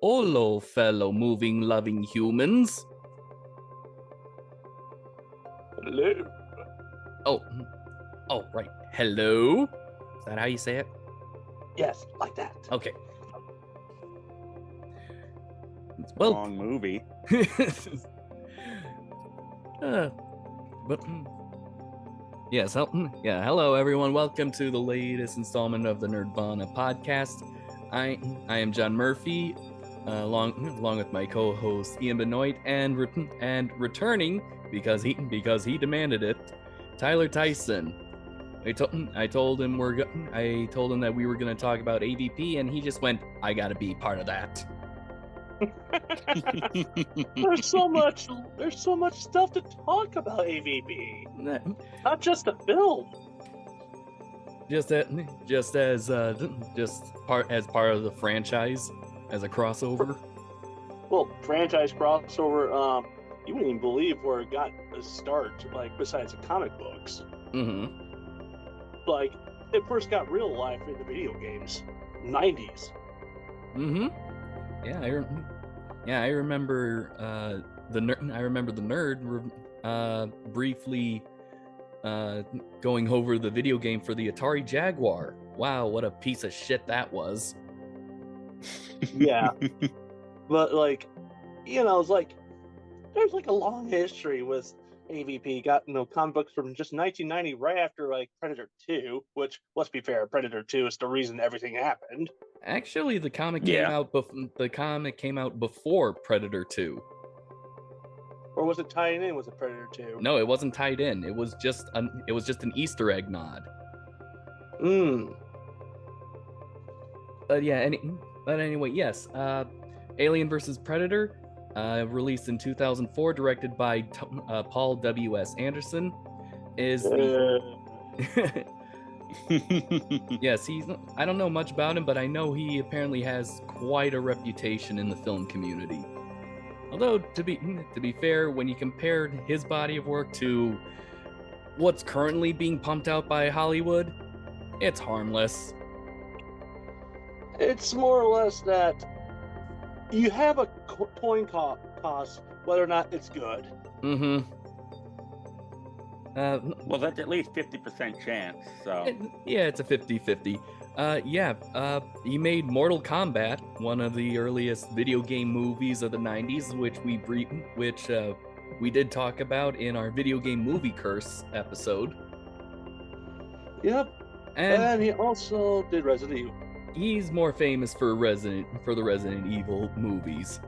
Hello, fellow moving, loving humans. Hello. Oh, right. Hello? Is that how you say it? Yes, like that. Okay. Well, long movie. Yes. Hello, everyone. Welcome to the latest installment of the Nerdvana podcast. I am John Murphy, along with my co-host Ian Benoit, and returning because he demanded it, Tyler Tyson. I told him that we were going to talk about AVP, and he just went, "I got to be part of that." There's so much stuff to talk about AVP. Not just the film. Just as part of the franchise, as a crossover. Well, franchise crossover. You wouldn't even believe where it got a start. Like besides the comic books. Mm-hmm. Like it first got real life in the video games, 90s. Mm-hmm. I remember the nerd briefly going over the video game for the Atari Jaguar. Wow, what a piece of shit that was. Yeah. But like, it's like there's like a long history with AVP. Got comic books from just 1990, right after like Predator 2, which, let's be fair, Predator 2 is the reason everything happened. Actually, the comic came out before Predator 2. Or was it tied in with the Predator 2? No, it wasn't tied in. It was just an Easter egg nod. But yeah, anyway, yes. Alien vs. Predator, released in 2004, directed by Paul W.S. Anderson, is yes, I don't know much about him, but I know he apparently has quite a reputation in the film community. Although, to be fair, when you compare his body of work to what's currently being pumped out by Hollywood, it's harmless. It's more or less that you have a coin toss whether or not it's good. Mm-hmm. Well, that's at least 50% chance, so... It's a 50-50. He made Mortal Kombat, one of the earliest video game movies of the 90s, which we did talk about in our video game movie curse episode. Yep. And he also did Resident Evil. He's more famous for the Resident Evil movies.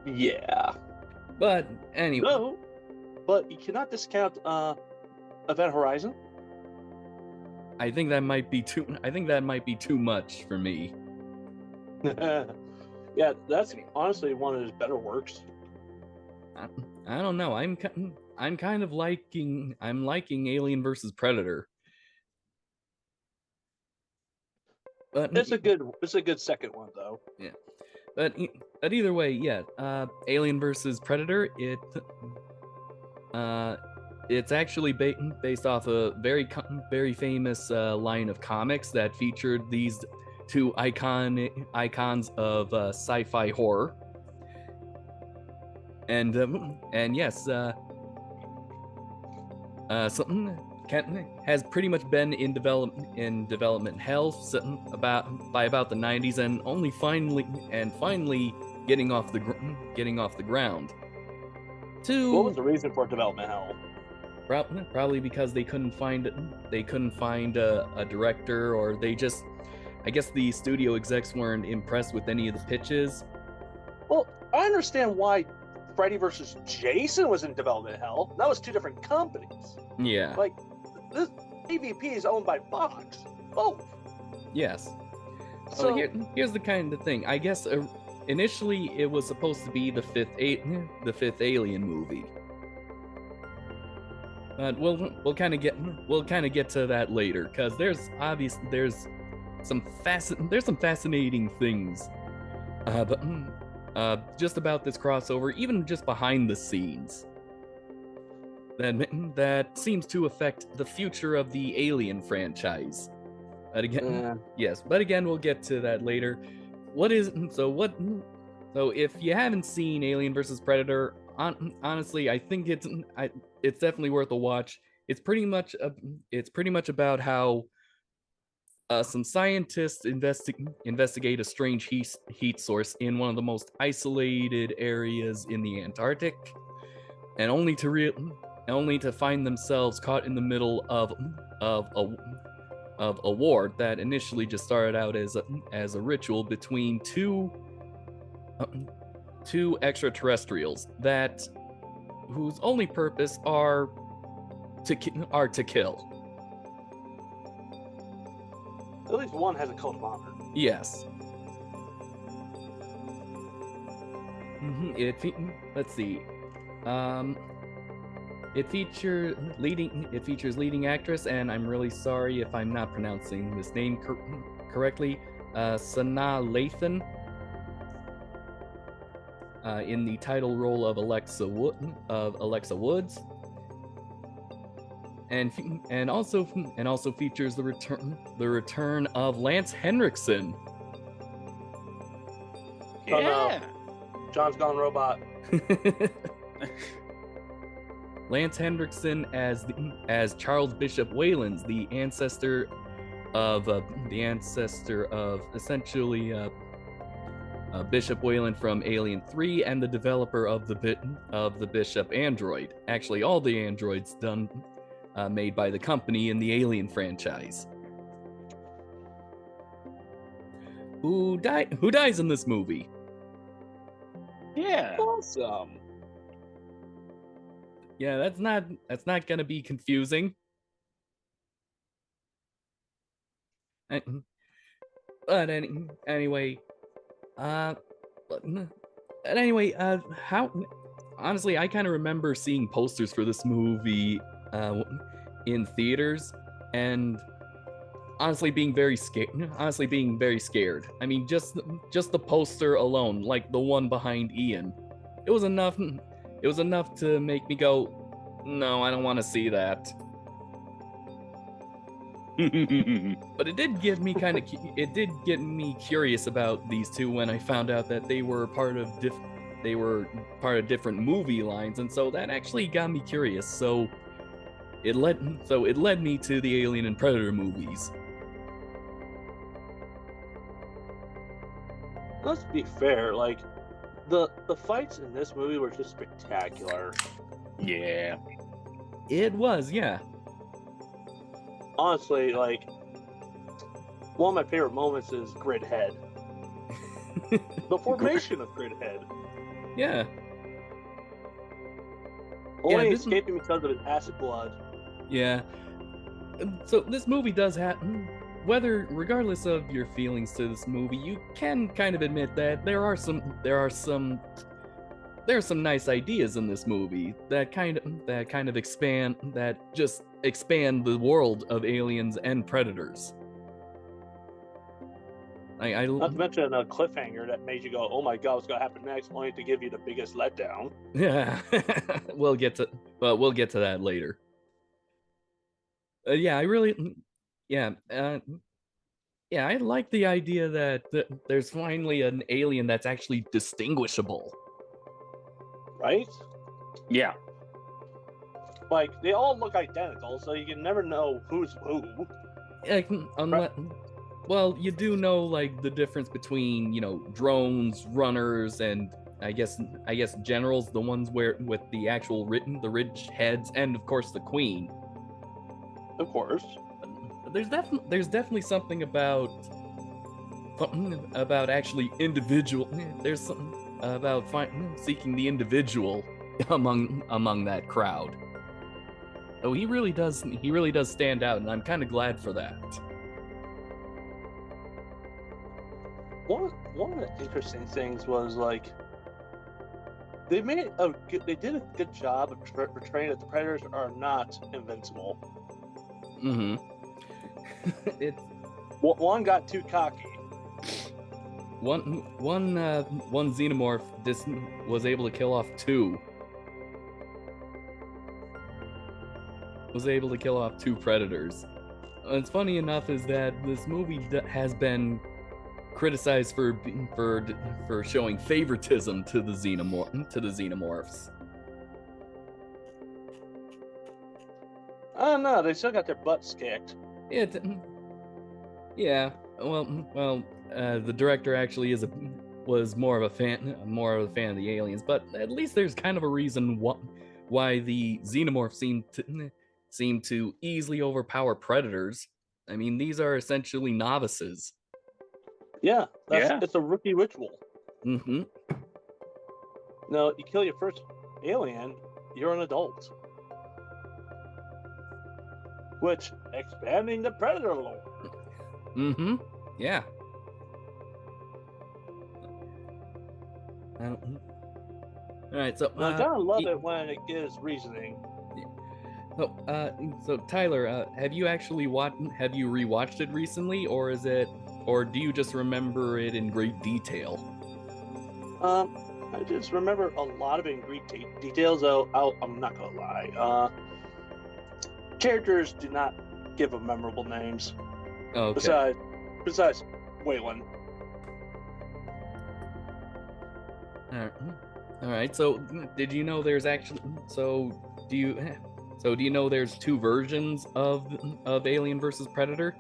Yeah. But anyway. No, but you cannot discount Event Horizon. I think that might be too much for me. Yeah, that's honestly one of his better works. I don't know. I'm kind of liking Alien vs. Predator. But it's a good second one though. Yeah. But either way, yeah. Alien vs. Predator, it's actually based off a very famous line of comics that featured these two icons of sci-fi horror. And yes, has pretty much been in development hell by about the 90s, and only finally getting off the ground. What was the reason for development hell? Probably because they couldn't find a director, or I guess the studio execs weren't impressed with any of the pitches. Well, I understand why Freddy vs. Jason was in development hell. That was two different companies. Yeah. Like, this AVP is owned by Fox. Both. Yes. So here's the kind of thing. I guess initially it was supposed to be the fifth Alien movie. But we'll kind of get to that later, because there's some fascinating things. But just about this crossover, even just behind the scenes, that seems to affect the future of the Alien franchise. But again, yes. But again, we'll get to that later. what is so what so if you haven't seen Alien versus Predator, honestly, I think it's definitely worth a watch. It's pretty much about how some scientists investigate a strange heat source in one of the most isolated areas in the Antarctic, and only to find themselves caught in the middle of a war that initially just started out as a ritual between two extraterrestrials whose only purpose are to kill. At least one has a code of honor. Yes. Let's see. It features leading actress, and I'm really sorry if I'm not pronouncing this name correctly. Sanaa Lathan, in the title role of Alexa Woods, and also features the return of Lance Henriksen. Yeah. John's Gone Robot. Lance Henriksen as Charles Bishop Weyland, the ancestor of essentially Bishop Weyland from Alien 3, and the developer of the Bishop android. Actually, all the androids made by the company in the Alien franchise. Who dies in this movie? Yeah. Awesome. Yeah, that's not gonna be confusing. But anyway, how honestly, I kind of remember seeing posters for this movie in theaters, and honestly being very scared. I mean, just the poster alone, like the one behind Ian, it was enough to make me go, no, I don't want to see that. But it did get me curious about these two when I found out that they were part of different movie lines, and so that actually got me curious. So it led me to the Alien and Predator movies. Let's be fair, like the fights in this movie were just spectacular. Yeah. It was, yeah. Honestly, like one of my favorite moments is Gridhead. The formation of Gridhead. Yeah. Only escaping because of his acid blood. Yeah. So this movie does have, regardless of your feelings to this movie, you can kind of admit that there are some nice ideas in this movie that just expand the world of aliens and predators. Not to mention a cliffhanger that made you go, "Oh my god, what's gonna happen next?" Only to give you the biggest letdown. Yeah, we'll get to that later. I like the idea that there's finally an alien that's actually distinguishable. Right? Yeah. Like, they all look identical, so you can never know who's who. Well, you do know, like, the difference between, drones, runners, and I guess generals, the ones with the actual ridge heads, and of course the queen. Of course. There's definitely something about actually individual. There's something about seeking the individual among that crowd. Oh, he really does stand out, and I'm kind of glad for that. One of the interesting things was, like, they did a good job of portraying that the Predators are not invincible. Mm-hmm. One got too cocky. One xenomorph was able to kill off two. Was able to kill off two predators. What's funny enough is that this movie has been criticized for showing favoritism to the xenomorphs. I don't know. They still got their butts kicked. Yeah. Well, the director actually was more of a fan of the aliens, but at least there's kind of a reason why the xenomorphs seem to easily overpower predators. I mean, these are essentially novices. Yeah, Yeah. it's a rookie ritual. Mm-hmm. No, you kill your first alien, you're an adult. Which, expanding the predator lore. Mm-hmm. Yeah. All right, so I kind of love it when it gives reasoning. So Tyler, have you rewatched it recently, or do you just remember it in great detail? I just remember a lot of it in great details, though. I'm not gonna lie. Characters do not give them memorable names. Okay. Besides Weyland. All right. So, did you know there's actually? Do you know there's two versions of Alien versus Predator?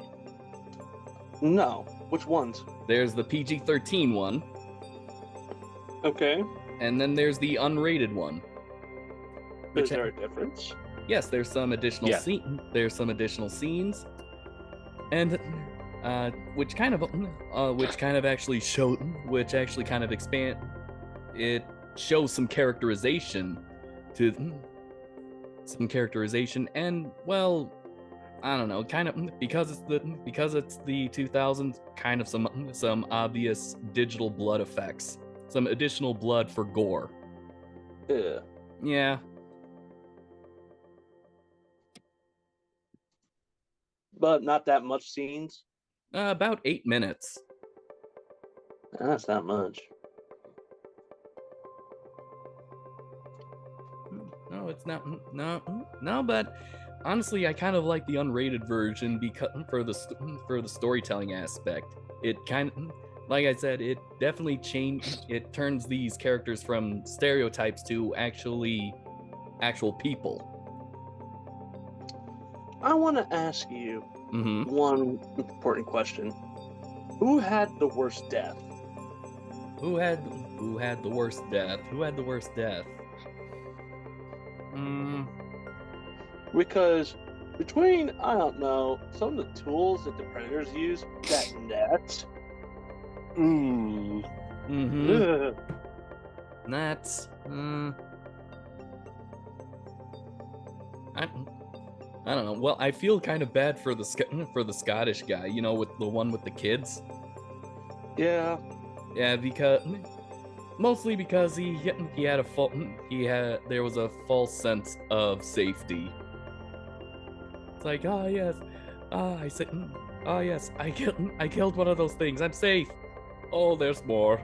No. Which ones? There's the PG-13 one. Okay. And then there's the unrated one. Is there a difference? Yes, there's some additional There's some additional scenes, and which kind of actually expand. It shows some characterization and, well, I don't know, kind of because it's the 2000s, kind of some obvious digital blood effects, some additional blood for gore. Yeah. Yeah. But not that much scenes. About 8 minutes. That's not much. No, it's not. No, but honestly, I kind of like the unrated version because for the storytelling aspect. It kind of, like I said, it definitely it turns these characters from stereotypes to actual people. I want to ask you one important question. Who had the worst death? Who had the worst death? Who had the worst death? Because between, I don't know, some of the tools that the Predators use, that net. That's I don't know. Well, I feel kind of bad for the Scottish guy, with the one with the kids. Yeah. Yeah, mostly because there was a false sense of safety. It's like, oh yes, I killed one of those things. I'm safe. Oh, there's more.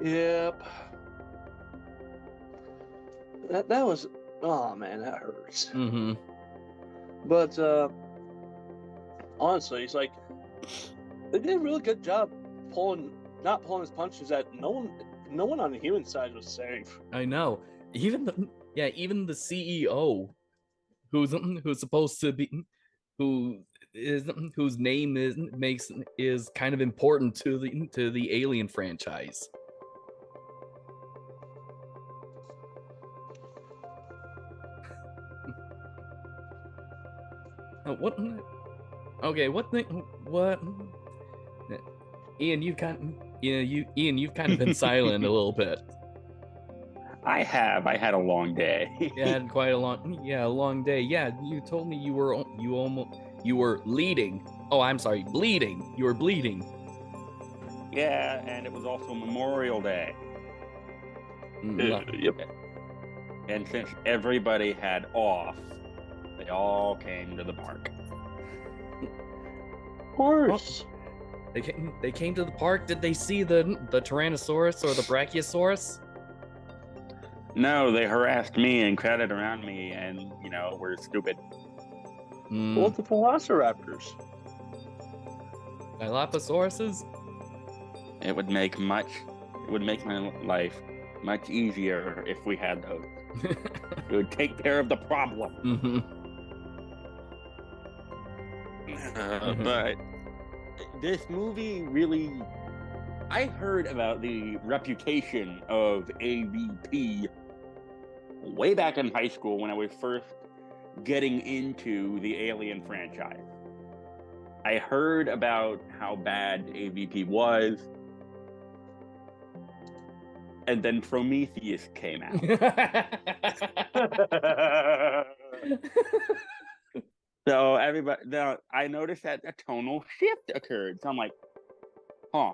Yep. That was, oh man, that hurts. But honestly, it's like they did a really good job not pulling his punches. That no one on the human side was safe. I know. Even the CEO, who's supposed to be, whose name is kind of important to the Alien franchise. What? Okay, what? Ian, you've kind of been silent a little bit. I had a long day. You had quite a long day. Yeah, you told me you were bleeding. Oh, I'm sorry, bleeding. You were bleeding. Yeah, and it was also Memorial Day. Yep. And since everybody had off, they all came to the park. Of course. They came to the park. Did they see the Tyrannosaurus or the Brachiosaurus? No, they harassed me and crowded around me, and were stupid. Well, the Velociraptors. Dilophosaurus's? It would make my life much easier if we had those. It would take care of the problem. But this movie really, I heard about the reputation of AVP way back in high school when I was first getting into the Alien franchise. I heard about how bad AVP was, and then Prometheus came out. So I noticed that a tonal shift occurred. So I'm like, huh.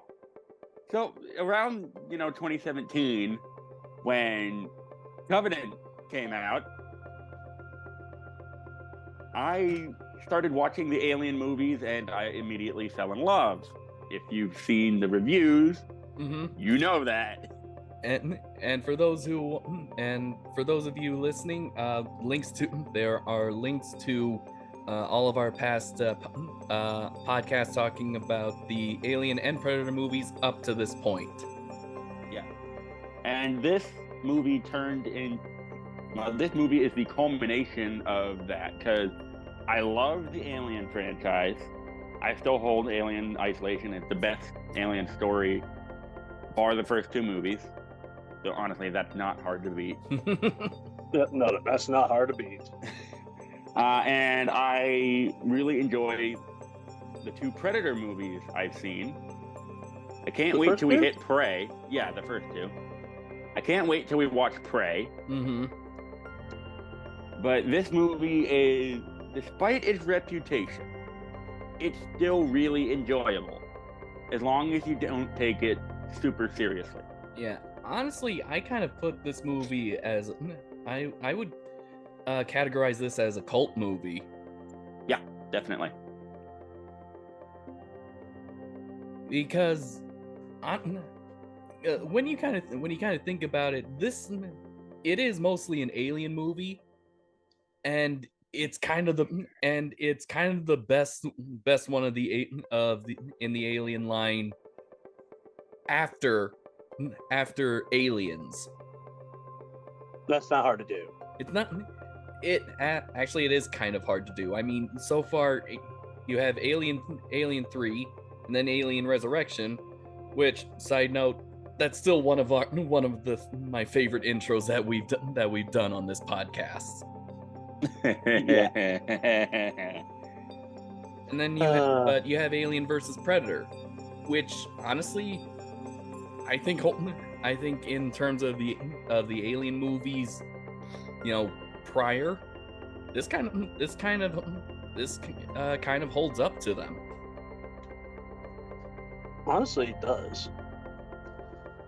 So around 2017, when Covenant came out, I started watching the Alien movies, and I immediately fell in love. If you've seen the reviews, you know that. And for those of you listening, there are links to all of our past podcasts talking about the Alien and Predator movies up to this point. Yeah, and this movie this movie is the culmination of that, because I love the Alien franchise. I still hold Alien Isolation as the best Alien story, bar the first two movies. So honestly, that's not hard to beat. No, that's not hard to beat. And I really enjoy the two Predator movies I've seen. I can't wait till we hit Prey. Yeah, the first two. I can't wait till we watch Prey. But this movie is, despite its reputation, it's still really enjoyable, as long as you don't take it super seriously. Yeah, honestly, I kind of put this movie as I would categorize this as a cult movie. Yeah, definitely. Because when you kind of think about it, it is mostly an Alien movie, and it's kind of the best one in the Alien line after Aliens. That's not hard to do. It's not. Actually, it is kind of hard to do. I mean, so far you have Alien 3, and then Alien Resurrection, which, side note, that's still one of my favorite intros that we've done on this podcast. And then you have Alien versus Predator, which honestly, I think in terms of the Alien movies, prior, this kind of holds up to them. Honestly, it does.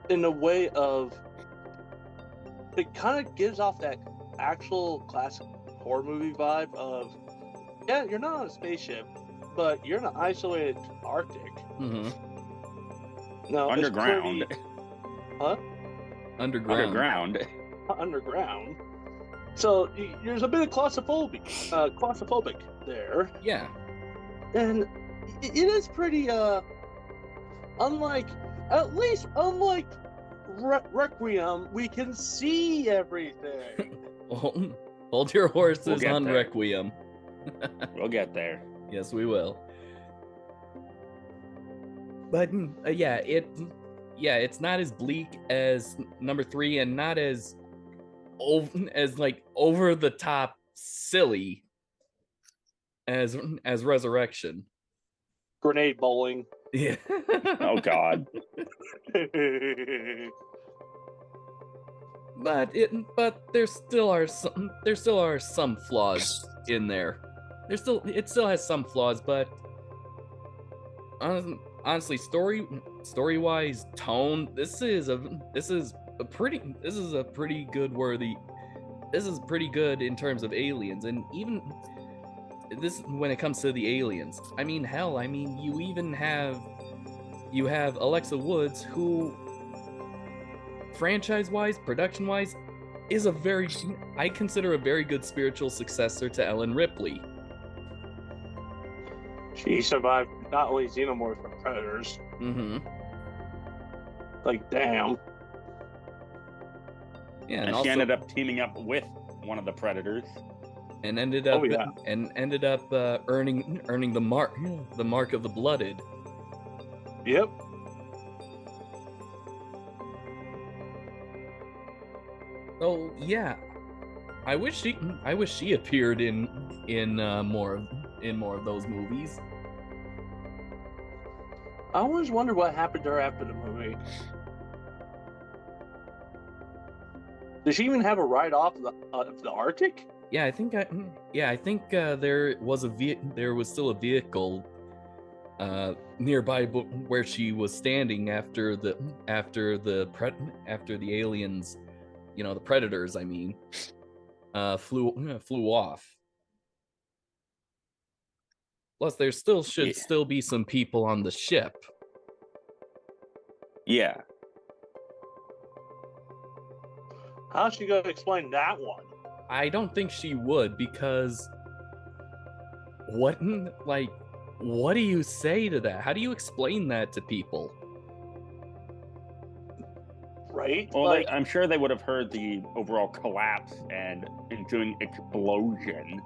In a way of, it kind of gives off that actual classic horror movie vibe of, yeah, you're not on a spaceship, but you're in an isolated Arctic. No, underground. Huh? Underground. So there's a bit of claustrophobic there. Yeah. And it is pretty unlike Requiem, we can see everything. Hold your horses on there. Requiem. We'll get there. Yes, we will. But it's not as bleak as number 3, and not as over the top silly as Resurrection. Grenade bowling. Yeah. Oh God. But there still are some flaws in there. It still has some flaws, but honestly, story-wise, tone, this is pretty good in terms of Aliens, and even this when it comes to the Aliens. I mean, hell, you have Alexa Woods, who franchise-wise, production-wise, is I consider a very good spiritual successor to Ellen Ripley. She survived not only xenomorphs but predators. Mm-hmm. Like, damn. Yeah, And she ended up teaming up with one of the predators. And ended up earning the mark of the blooded. Yep. So yeah, I wish she appeared in more of those movies. I always wonder what happened to her after the movie. Did she even have a ride off the Arctic? Yeah, I think there was still a vehicle nearby where she was standing after the aliens, the predators, I mean, flew off. Plus, there should still be some people on the ship. Yeah. How's she gonna explain that one? I don't think she would, because what do you say to that? How do you explain that to people? Right? Well, I'm sure they would have heard the overall collapse and ensuing explosion.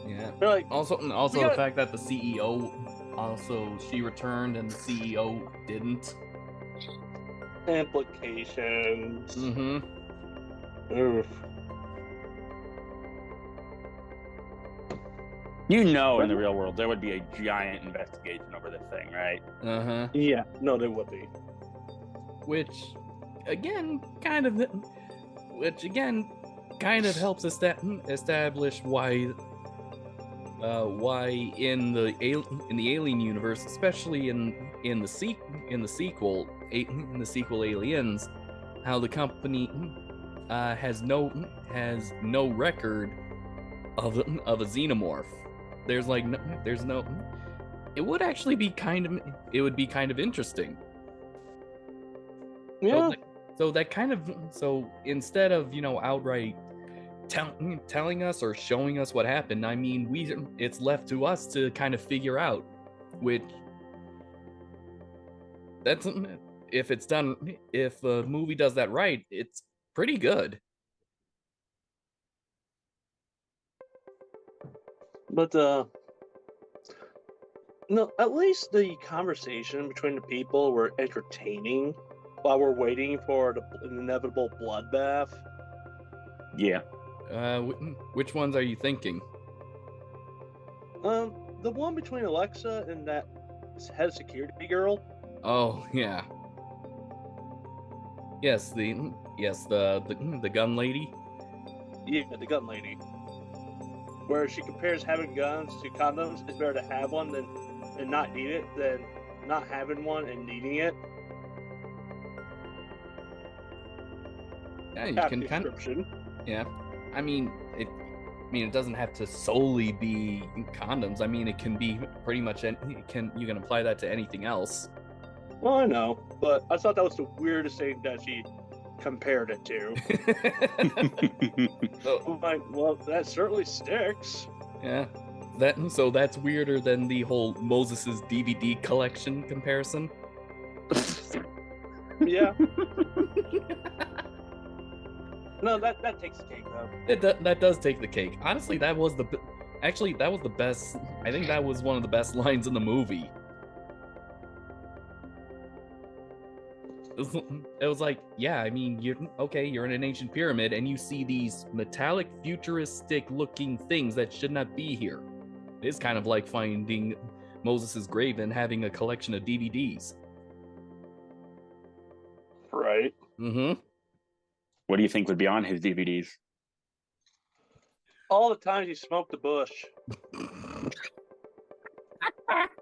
Yeah. Like, also the fact that the CEO she returned and the CEO didn't. Implications. Mm-hmm. Oof. In the real world, there would be a giant investigation over this thing, right? Uh-huh. Yeah, no, there would be. Which again kind of helps establish why in the Alien universe, especially in the sequel Aliens, how the company has no record of a xenomorph. It would actually be kind of interesting. Yeah. So instead of outright telling us or showing us what happened, I mean, it's left to us to kind of figure out, which if the movie does that right, it's pretty good. But no, at least the conversation between the people were entertaining while we're waiting for the inevitable bloodbath. Yeah. Which ones are you thinking? The one between Alexa and that head security girl. Oh yeah. Yes, the gun lady. Yeah, the gun lady. Where she compares having guns to condoms. It's better to have one and not need it than not having one and needing it. Yeah, you can kind of. Yeah, I mean it doesn't have to solely be condoms. I mean, it can be pretty much. You can apply that to anything else. Well, I know, but I thought that was the weirdest thing that she compared it to. I'm like, well, that certainly sticks. Yeah, that's weirder than the whole Moses's DVD collection comparison. Yeah. No, that takes the cake though. That does take the cake. Honestly, that was the best. I think that was one of the best lines in the movie. It was like, yeah, I mean, you're in an ancient pyramid and you see these metallic, futuristic looking things that should not be here. It's kind of like finding Moses's grave and having a collection of DVDs. Right. Mm-hmm. What do you think would be on his DVDs? All the times he smoked the bush.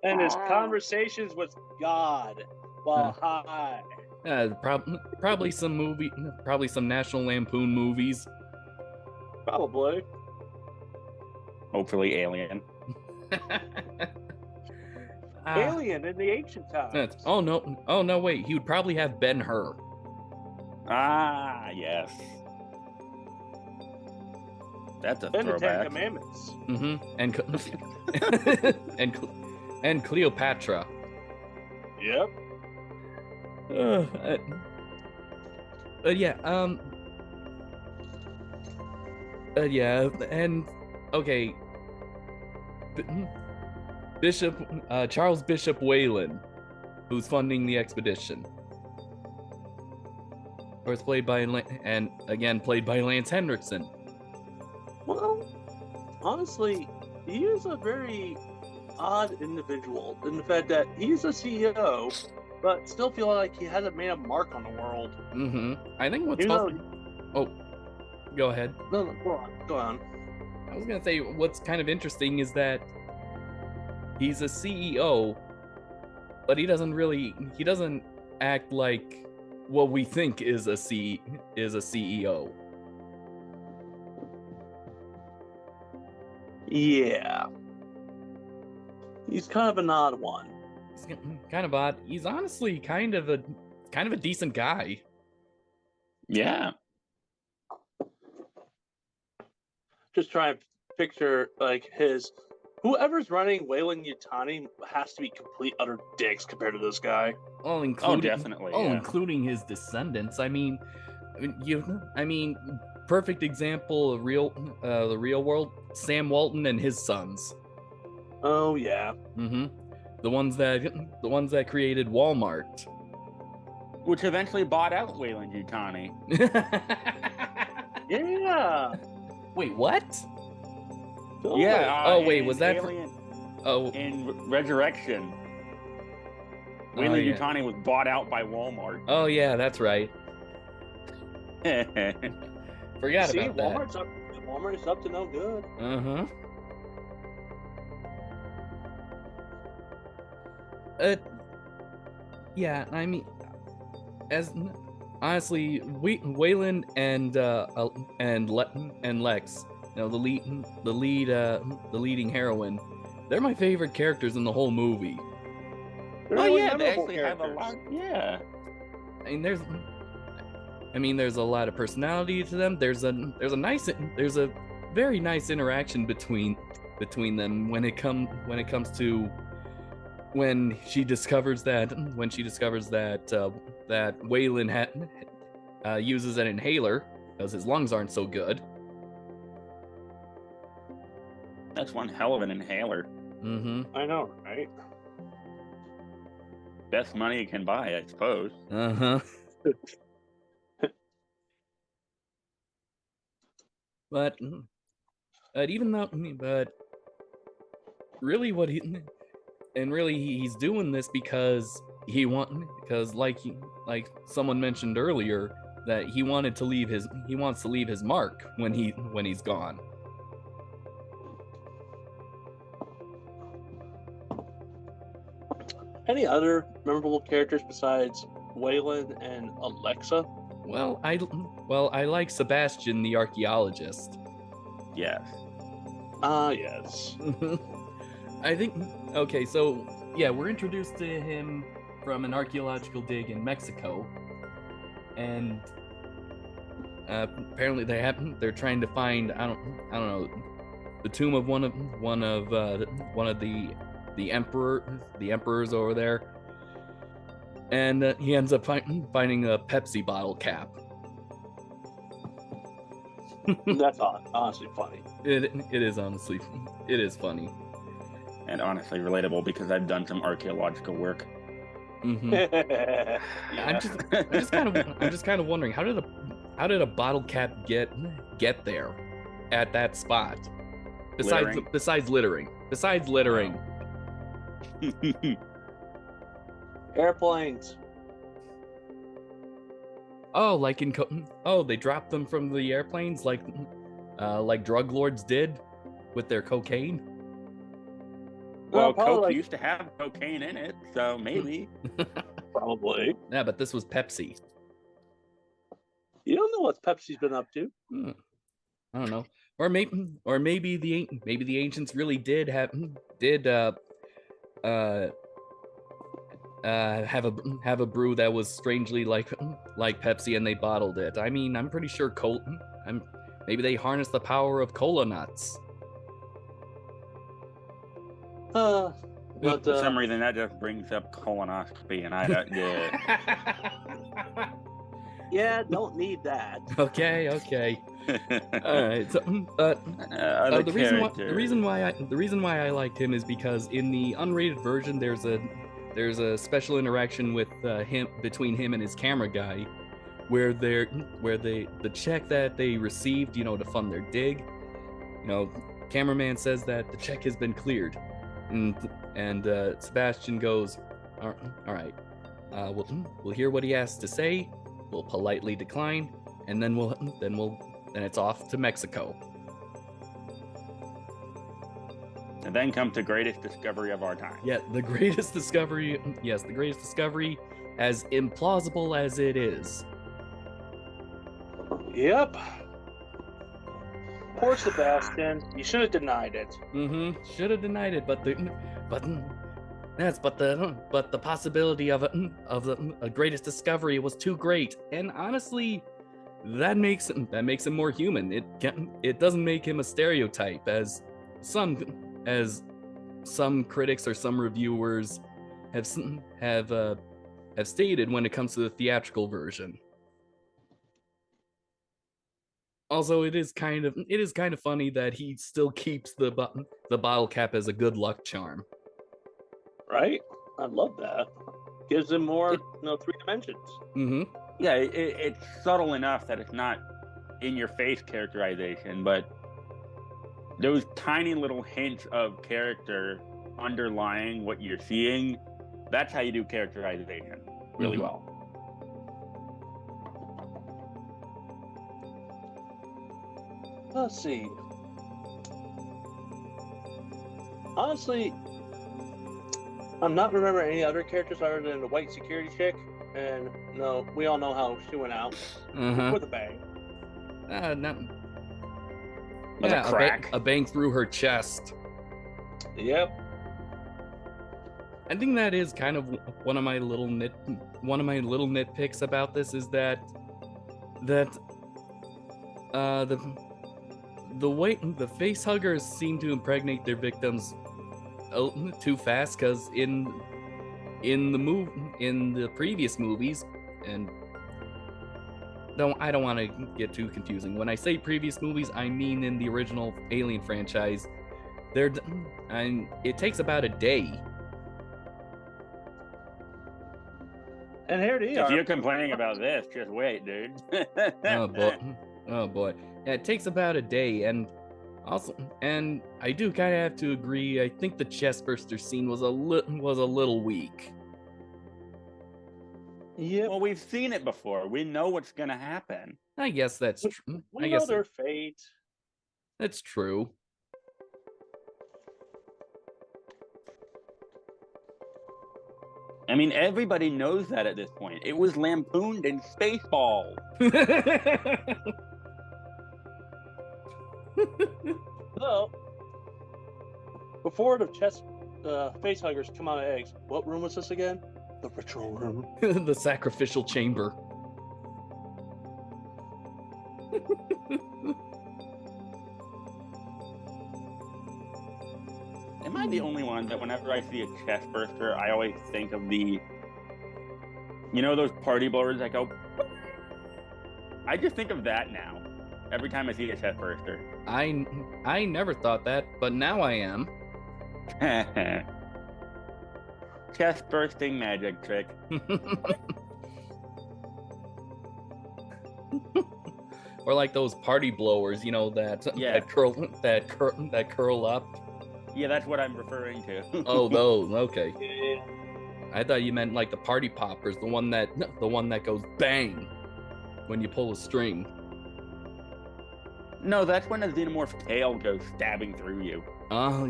And his conversations with God while high. Probably some National Lampoon movies. Probably. Hopefully Alien. Alien in the ancient times. Oh no, wait. He would probably have Ben-Hur. Ah, yes. That's a And the Ten throwback. Commandments. And Cleopatra. Yep. Yeah. Yeah. And okay. Bishop Charles Bishop Weyland, who's funding the expedition. Of course, played by Lance Henriksen. Well, honestly, he is a very odd individual in the fact that he's a CEO, but still feel like he hasn't made a mark on the world. I think what's Oh, go ahead. No, go on. I was gonna say what's kind of interesting is that he's a CEO, but he doesn't act like what we think is a CEO. Yeah. He's kind of an odd one. He's kind of odd. He's honestly kind of a decent guy. Yeah. Just try and picture like whoever's running Weyland-Yutani has to be complete utter dicks compared to this guy. Definitely. Including his descendants. I mean, perfect example of the real world. Sam Walton and his sons. Oh yeah. The ones that created Walmart. Which eventually bought out Weyland-Yutani. Yeah. Wait, what? Yeah. Wait, was that? In Resurrection, Weyland-Yutani was bought out by Walmart. Oh yeah, that's right. Forgot about that. Walmart's up to no good. Yeah, I mean, honestly, Wayland and Lex, the leading heroine, they're my favorite characters in the whole movie. They actually have a lot. Yeah. There's a lot of personality to them. There's a very nice interaction between them when it comes to when she discovers that Wayland uses an inhaler because his lungs aren't so good. That's one hell of an inhaler. I know, right? Best money you can buy, I suppose. But really he's doing this because like someone mentioned earlier that he wants to leave his mark when he's gone. Any other memorable characters besides Wayland and Alexa? Well, I like Sebastian the archaeologist. Yes. Yes. I think okay, so yeah, we're introduced to him from an archaeological dig in Mexico, and apparently they're trying to find I don't know the tomb of one of the emperors over there, and he ends up finding a Pepsi bottle cap. That's honestly funny. It is funny. And honestly relatable because I've done some archaeological work. Yeah. I'm just kind of wondering how did a bottle cap get there at that spot? Besides littering. Airplanes. Oh, they dropped them from the airplanes like drug lords did with their cocaine. Well, Coke used to have cocaine in it, so maybe. Probably. Yeah, but this was Pepsi. You don't know what Pepsi's been up to. I don't know. Or maybe the ancients really did have a brew that was strangely like Pepsi, and they bottled it. I mean, I'm pretty sure maybe they harness the power of cola nuts. But For some reason, that just brings up colonoscopy, and I don't. yeah, don't need that. Okay. All right. So, the reason why I liked him is because in the unrated version, there's a special interaction with between him and his camera guy, where the check that they received, to fund their dig, cameraman says that the check has been cleared, and Sebastian goes, all right, we'll hear what he has to say, we'll politely decline, and then it's off to Mexico. And then comes the greatest discovery of our time. Yeah, the greatest discovery. Yes, the greatest discovery, as implausible as it is. Yep. Poor Sebastian. You should have denied it. Should have denied it, but the possibility of a greatest discovery was too great, and honestly, that makes him more human. It doesn't make him a stereotype, as some critics or some reviewers have stated when it comes to the theatrical version. Also, it is kind of funny that he still keeps the bottle cap as a good luck charm. Right? I love that. Gives him more, 3 dimensions. Yeah, it's subtle enough that it's not in your face characterization, but those tiny little hints of character underlying what you're seeing, that's how you do characterization really well. Let's see. Honestly, I'm not remembering any other characters other than the white security chick, and no, we all know how she went out with a bang. A bang through her chest. Yep. I think that is kind of one of my little nitpicks about this, is that the face huggers seem to impregnate their victims too fast, because in the previous movies, and I don't want to get too confusing. When I say previous movies, I mean in the original Alien franchise. It takes about a day. And here they are. If you're complaining about this, just wait, dude. Oh boy. Yeah, it takes about a day, and I do kind of have to agree. I think the chestburster scene was a little weak. Yeah. Well, we've seen it before. We know what's gonna happen. I guess that's true. We know their fate. That's true. I mean, everybody knows that at this point. It was lampooned in Spaceballs. So, before the face huggers come out of eggs, what room was this again? The ritual room. The sacrificial chamber. Am I the only one that whenever I see a chest burster, I always think of those party blowers that go... I just think of that now. Every time I see a chest burster. I never thought that, but now I am. Chest bursting magic trick. Or like those party blowers, that curl up. Yeah, that's what I'm referring to. Oh, those. Okay. Yeah. I thought you meant like the party poppers, the one that goes bang when you pull a string. No, that's when a xenomorph tail goes stabbing through you. Oh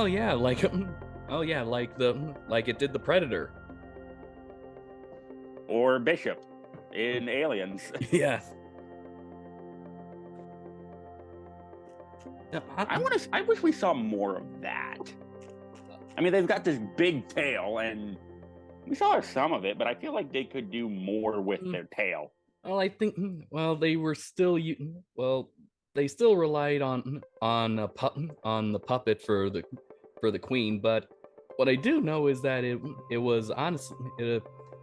yeah. Like it did the Predator. Or Bishop in Aliens. Yeah. I wish we saw more of that. I mean, they've got this big tail, and we saw some of it, but I feel like they could do more with their tail. Well, I think they were still they still relied on on the puppet for the queen, but what I do know is that it was honestly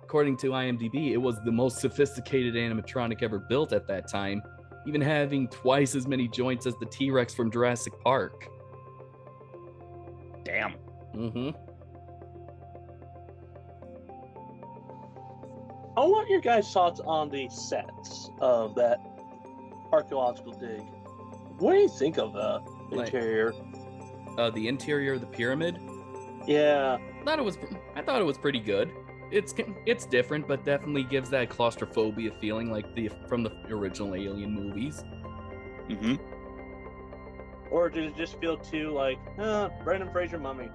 according to IMDb, it was the most sophisticated animatronic ever built at that time, even having twice as many joints as the T-Rex from Jurassic Park. Damn. Mm-hmm. I want your guys' thoughts on the sets of that archaeological dig. What do you think of the interior? The interior of the pyramid? Yeah. I thought it was pretty good. It's different, but definitely gives that claustrophobia feeling like from the original Alien movies. Mm-hmm. Or did it just feel too like, Brendan Fraser mummy?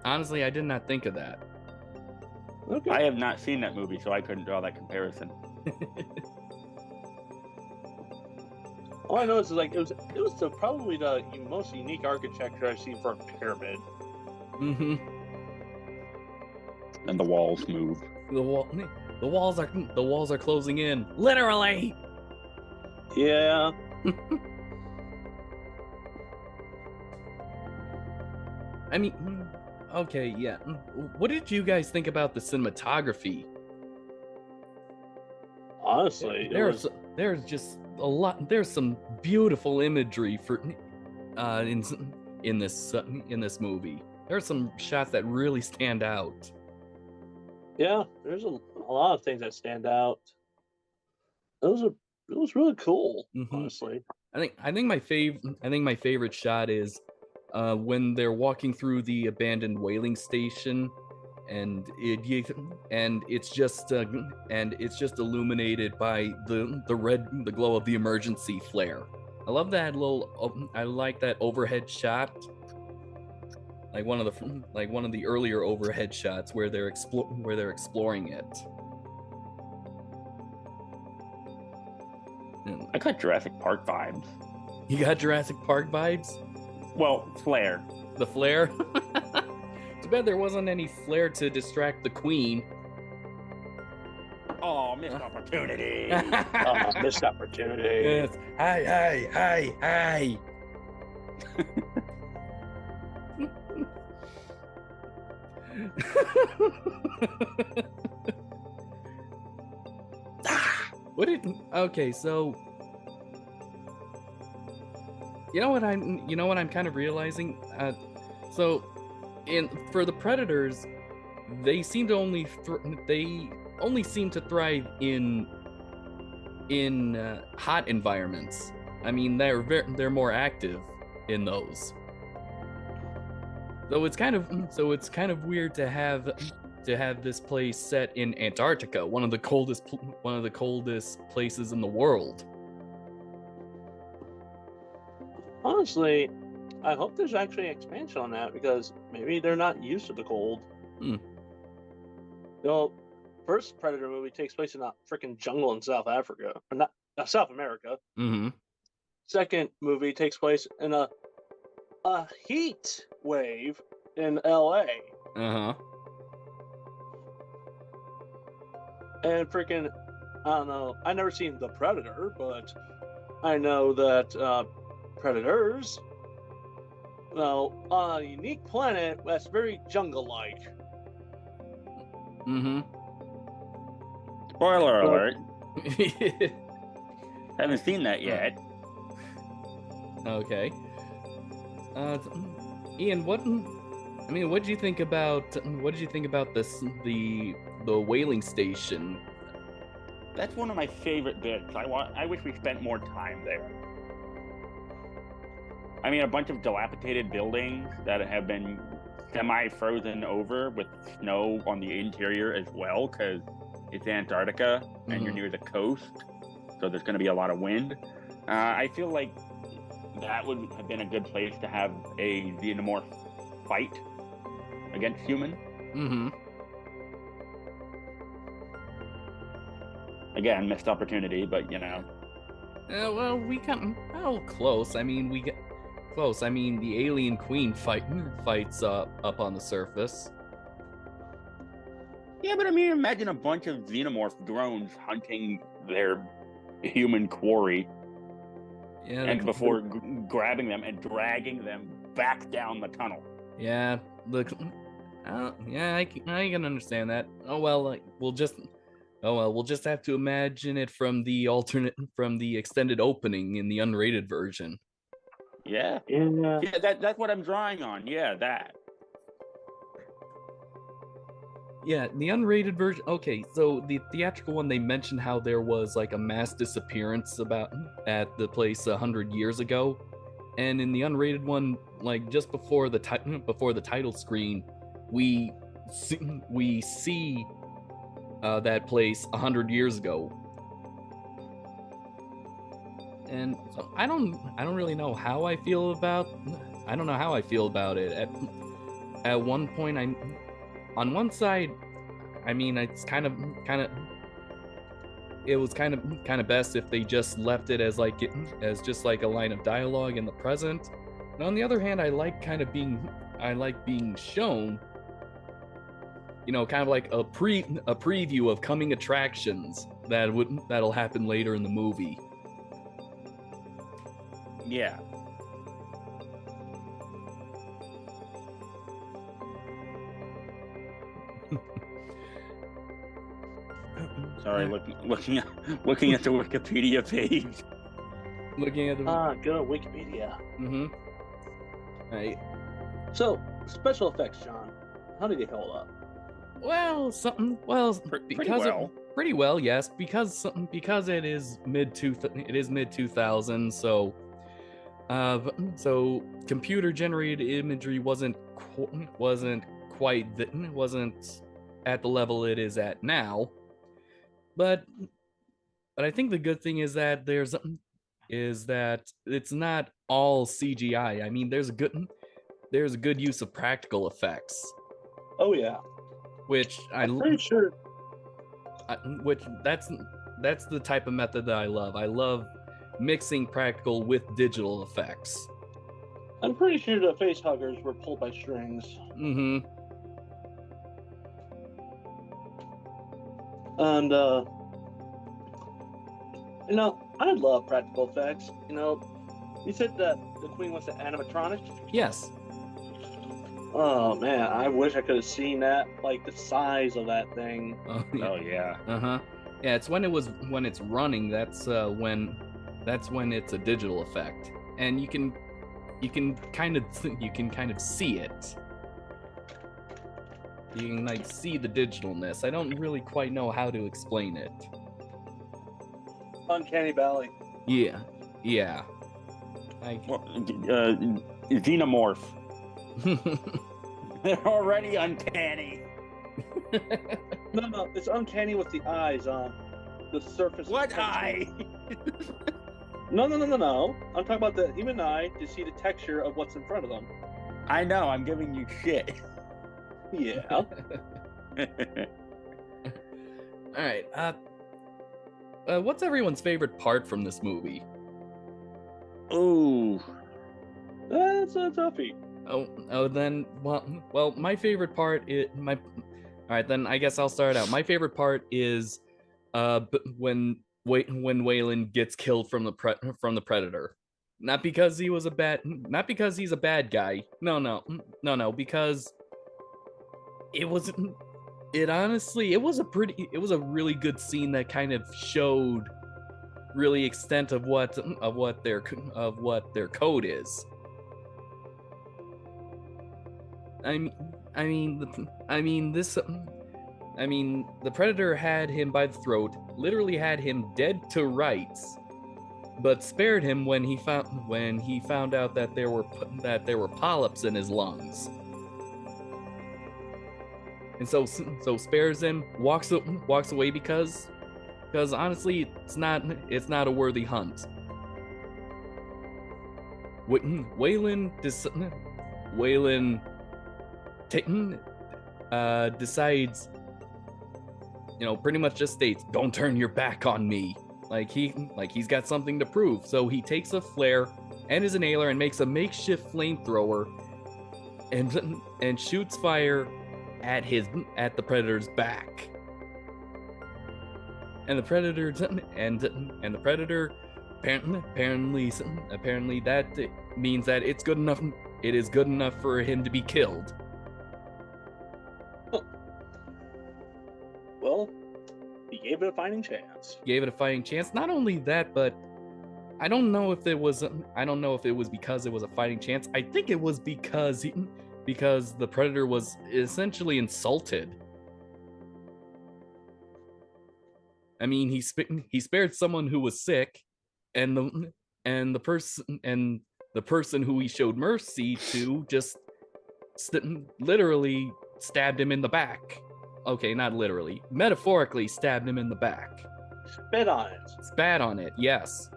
Honestly, I did not think of that. Okay. I have not seen that movie, so I couldn't draw that comparison. All I know is like it was probably the most unique architecture I've seen for a pyramid. Mm-hmm. And the walls move. The walls are closing in, literally. Yeah. I mean, okay, yeah. What did you guys think about the cinematography? Honestly, there's just a lot. There's some beautiful imagery for in this movie. There are some shots that really stand out. Yeah, there's a lot of things that stand out. It was really cool, honestly. I think my favorite shot is when they're walking through the abandoned whaling station, and it's just illuminated by the glow of the emergency flare. I love that I like that overhead shot, like one of the earlier overhead shots where they're exploring it. I got Jurassic Park vibes. You got Jurassic Park vibes? Well, flare. The flare? Too bad there wasn't any flare to distract the queen. Oh, missed opportunity. Missed opportunity. Yes. Hi. Okay, so you know what I'm kind of realizing? For the predators, they seem to only seem to thrive in hot environments. I mean, they're more active in those. So it's kind of weird to have this place set in Antarctica, one of the coldest places in the world. Honestly, I hope there's actually an expansion on that, because maybe they're not used to the cold. First Predator movie takes place in a freaking jungle in South Africa, or not South America. Mm-hmm. Second movie takes place in a heat wave in LA. Uh-huh. And freaking, I don't know, I never seen The Predator, but I know that predators, on a unique planet that's very jungle-like. Mm-hmm. Spoiler alert. Haven't seen that yet. Okay. Ian, what did you think about the whaling station? That's one of my favorite bits. I wish we spent more time there. I mean, a bunch of dilapidated buildings that have been semi-frozen over with snow on the interior as well, because it's Antarctica and you're near the coast, so there's going to be a lot of wind. I feel like that would have been a good place to have a xenomorph fight against human. Mm-hmm. Again, missed opportunity, but well, we got close. I mean, we get close. I mean, the alien queen fights up on the surface. Yeah, but I mean, imagine a bunch of xenomorph drones hunting their human quarry, Yeah, and before grabbing them and dragging them back down the tunnel. yeah, look, yeah, I can understand that. We'll just have to imagine it from the extended opening in the unrated version. Yeah, Yeah. that's what I'm drawing on. Yeah, that. Yeah, the unrated version. Okay, so the theatrical one, they mentioned how there was like a mass disappearance at the place 100 years ago, and in the unrated one, like just before the title screen, we see that place 100 years ago, and so I don't really know how I feel about. I don't know how I feel about it. At one point, on one side, I mean, it's it was kind of best if they just left it as just like a line of dialogue in the present. And on the other hand, I like being shown, kind of like a preview of coming attractions that'll happen later in the movie. Yeah. Sorry, looking at the Wikipedia page. Looking at the Go to Wikipedia. Right. So, special effects, John. How did they hold up? Well, pretty well, yes, because it is mid 2000s, so computer generated imagery wasn't at the level it is at now. But I think the good thing is that it's not all CGI. I mean, there's a good use of practical effects. Oh yeah. Which I'm pretty sure. That's the type of method that I love. I love mixing practical with digital effects. I'm pretty sure the face huggers were pulled by strings. Mm-hmm. And I love practical effects. You said that the Queen was an animatronic? Yes. Oh man, I wish I could have seen that, like the size of that thing. Oh yeah. Uh-huh. Yeah, it's when it's running, that's when it's a digital effect. And you can kind of see it. You can like see the digitalness. I don't really quite know how to explain it. Uncanny Valley. Yeah. Xenomorph. They're already uncanny. No, it's uncanny with the eyes on the surface. What eye? No. I'm talking about the human eye to see the texture of what's in front of them. I know, I'm giving you shit. Yeah. All right. What's everyone's favorite part from this movie? Ooh. That's a toughie. Then, well, my favorite part is all right, then I guess I'll start out. My favorite part is when Weyland gets killed from the Predator. Not because he's a bad guy. No, because it was a really good scene that kind of showed really extent of what their code is. The Predator had him by the throat, literally had him dead to rights, but spared him when he found out that there were polyps in his lungs. And so spares him, walks away because honestly it's not a worthy hunt. Weyland decides, pretty much just states, "Don't turn your back on me." He's got something to prove. So he takes a flare and his inhaler and makes a makeshift flamethrower and shoots fire at the predator's back. And the predator apparently that means that it's good enough. It is good enough for him to be killed. Well, he gave it a fighting chance. Not only that, but I don't know if it was because it was a fighting chance. I think it was because the predator was essentially insulted. I mean, he spared someone who was sick, and the person who he showed mercy to just literally stabbed him in the back. Okay, not literally, metaphorically stabbed him in the back. Spat on it. Yes.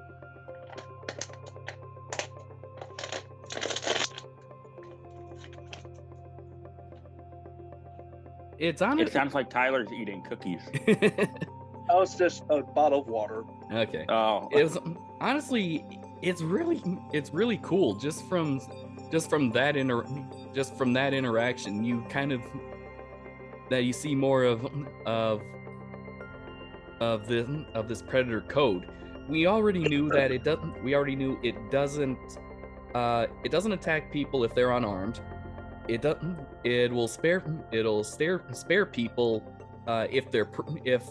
It sounds like Tyler's eating cookies. Oh, it's just a bottle of water. Okay. Oh, it was honestly, it's really cool. Just from that interaction, you kind of that you see more of this predator code. We already knew that it doesn't. We already knew it doesn't. It doesn't attack people if they're unarmed. It doesn't. It'll spare people if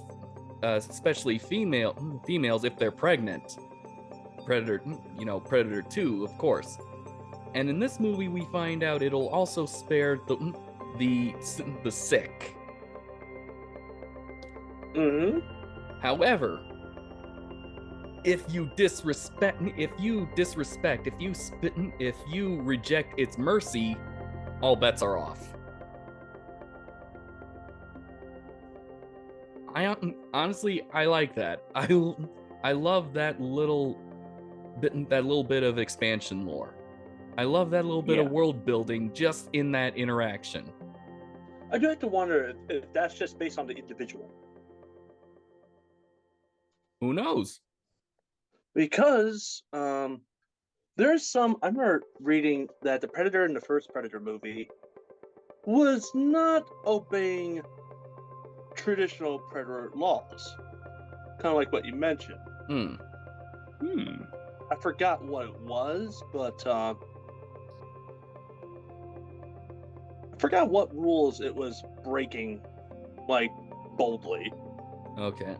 especially females if they're pregnant. Predator 2, of course. And in this movie, we find out it'll also spare the sick. Mm-hmm. However, if you reject its mercy, all bets are off. Honestly, I like that. I love that little bit of expansion lore. I love that little bit of world building just in that interaction. I do have to wonder if that's just based on the individual. Who knows? Because there's some. I remember reading that the Predator in the first Predator movie was not obeying traditional Predator laws, kind of like what you mentioned. I forgot what it was, but I forgot what rules it was breaking, like, boldly. Okay.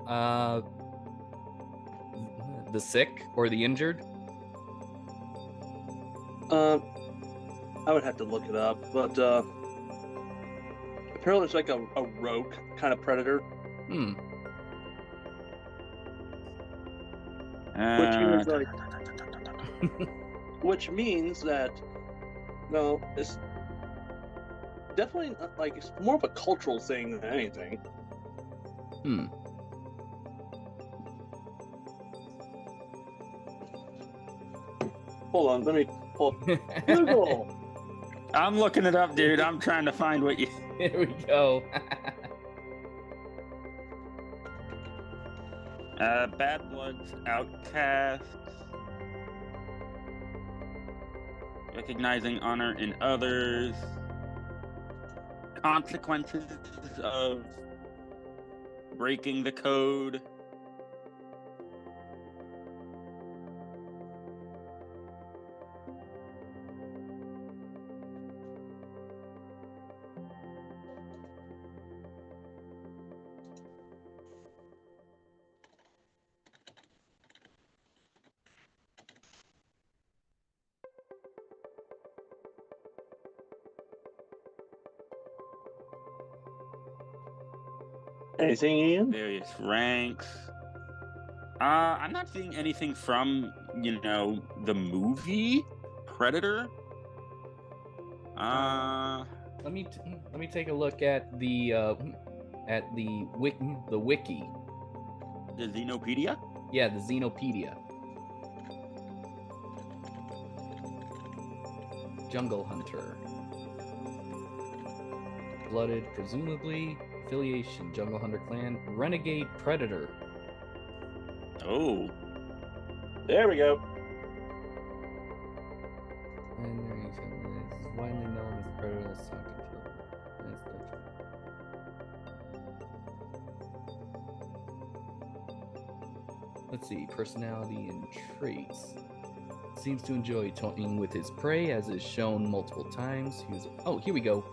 The sick or the injured? I would have to look it up, but apparently it's like a rogue kind of predator. Which means that it's definitely like it's more of a cultural thing than anything. Hold on, let me pull up Google. I'm looking it up, dude. I'm trying to find what you. Here we go. Bad Bloods, Outcasts, recognizing honor in others, consequences of breaking the code. Anything, Ian? Various ranks. I'm not seeing anything from, the movie Predator. Let me take a look at the wiki. The Xenopedia? Yeah, the Xenopedia. Jungle Hunter. Blooded, presumably. Affiliation, Jungle Hunter Clan. Renegade Predator. Oh. There we go. And there you go. This is widely known as Predator. let's see, personality and traits. Seems to enjoy toying with his prey, as is shown multiple times. Here we go.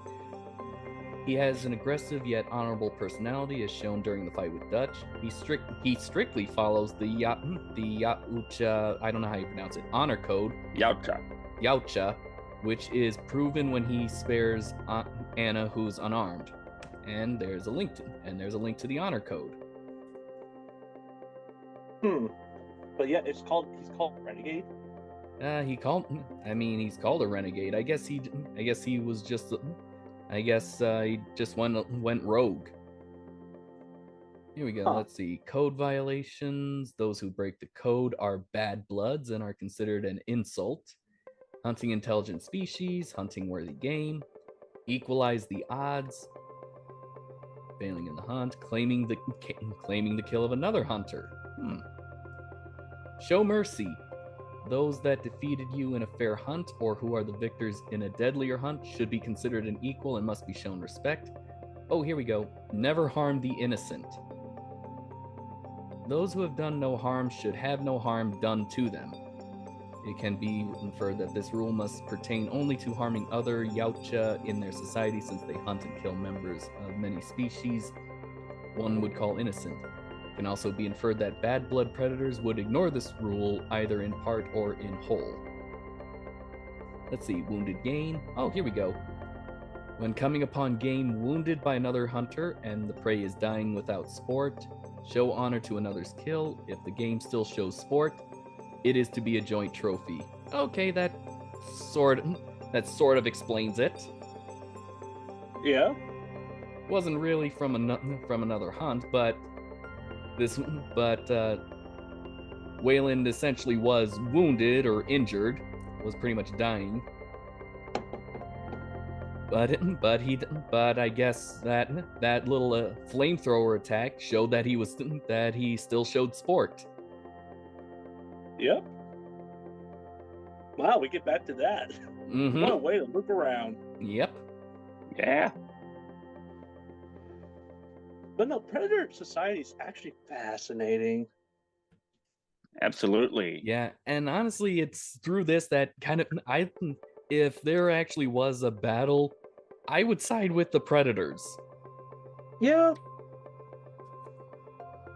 He has an aggressive yet honorable personality, as shown during the fight with Dutch. He strictly follows the Yaucha, I don't know how you pronounce it, honor code. Yaucha, which is proven when he spares Anna, who's unarmed. And there's a link to the honor code. But yeah, he's called Renegade. He's called a renegade. I guess he just went rogue. Here we go. Let's see. Code violations. Those who break the code are bad bloods and are considered an insult. Hunting intelligent species, hunting worthy game, equalize the odds, failing in the hunt, claiming the kill of another hunter. Show mercy. Those that defeated you in a fair hunt or who are the victors in a deadlier hunt should be considered an equal and must be shown respect. Oh, here we go. Never harm the innocent. Those who have done no harm should have no harm done to them. It can be inferred that this rule must pertain only to harming other Yaucha in their society, since they hunt and kill members of many species one would call innocent. It can also be inferred that bad blood predators would ignore this rule either in part or in whole. Let's see, wounded game. Oh, here we go. When coming upon game wounded by another hunter and the prey is dying without sport, show honor to another's kill. If the game still shows sport, it is to be a joint trophy. Okay, that sort of explains it. Yeah. Wasn't really from another hunt, but Weyland essentially was wounded or injured, was pretty much dying. But I guess that little flamethrower attack showed that he still showed sport. Yep. Wow, we get back to that. Mm-hmm. What a way to look around. Yep. Yeah. But no, Predator Society is actually fascinating. Absolutely. Yeah, and honestly, it's through this that kind of if there actually was a battle, I would side with the Predators. Yeah.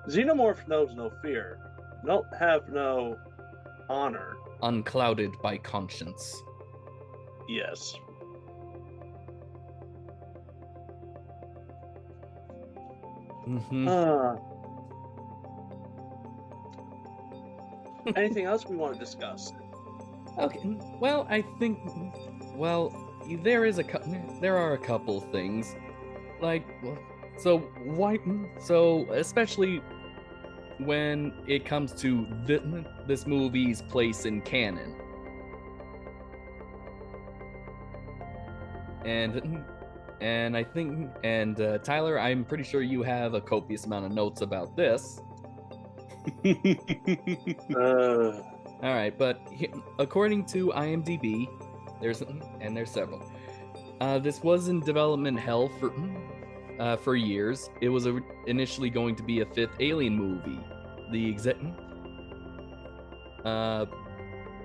Xenomorph knows no fear. Don't have no honor. Unclouded by conscience. Yes. Mm-hmm. Anything else we want to discuss? Okay. Well, I think. Well, there are a couple things, like, so especially when it comes to this movie's place in canon, and I think, Tyler, I'm pretty sure you have a copious amount of notes about this. All right, but according to IMDb, there's several. This was in development hell for years. It was initially going to be a fifth Alien movie.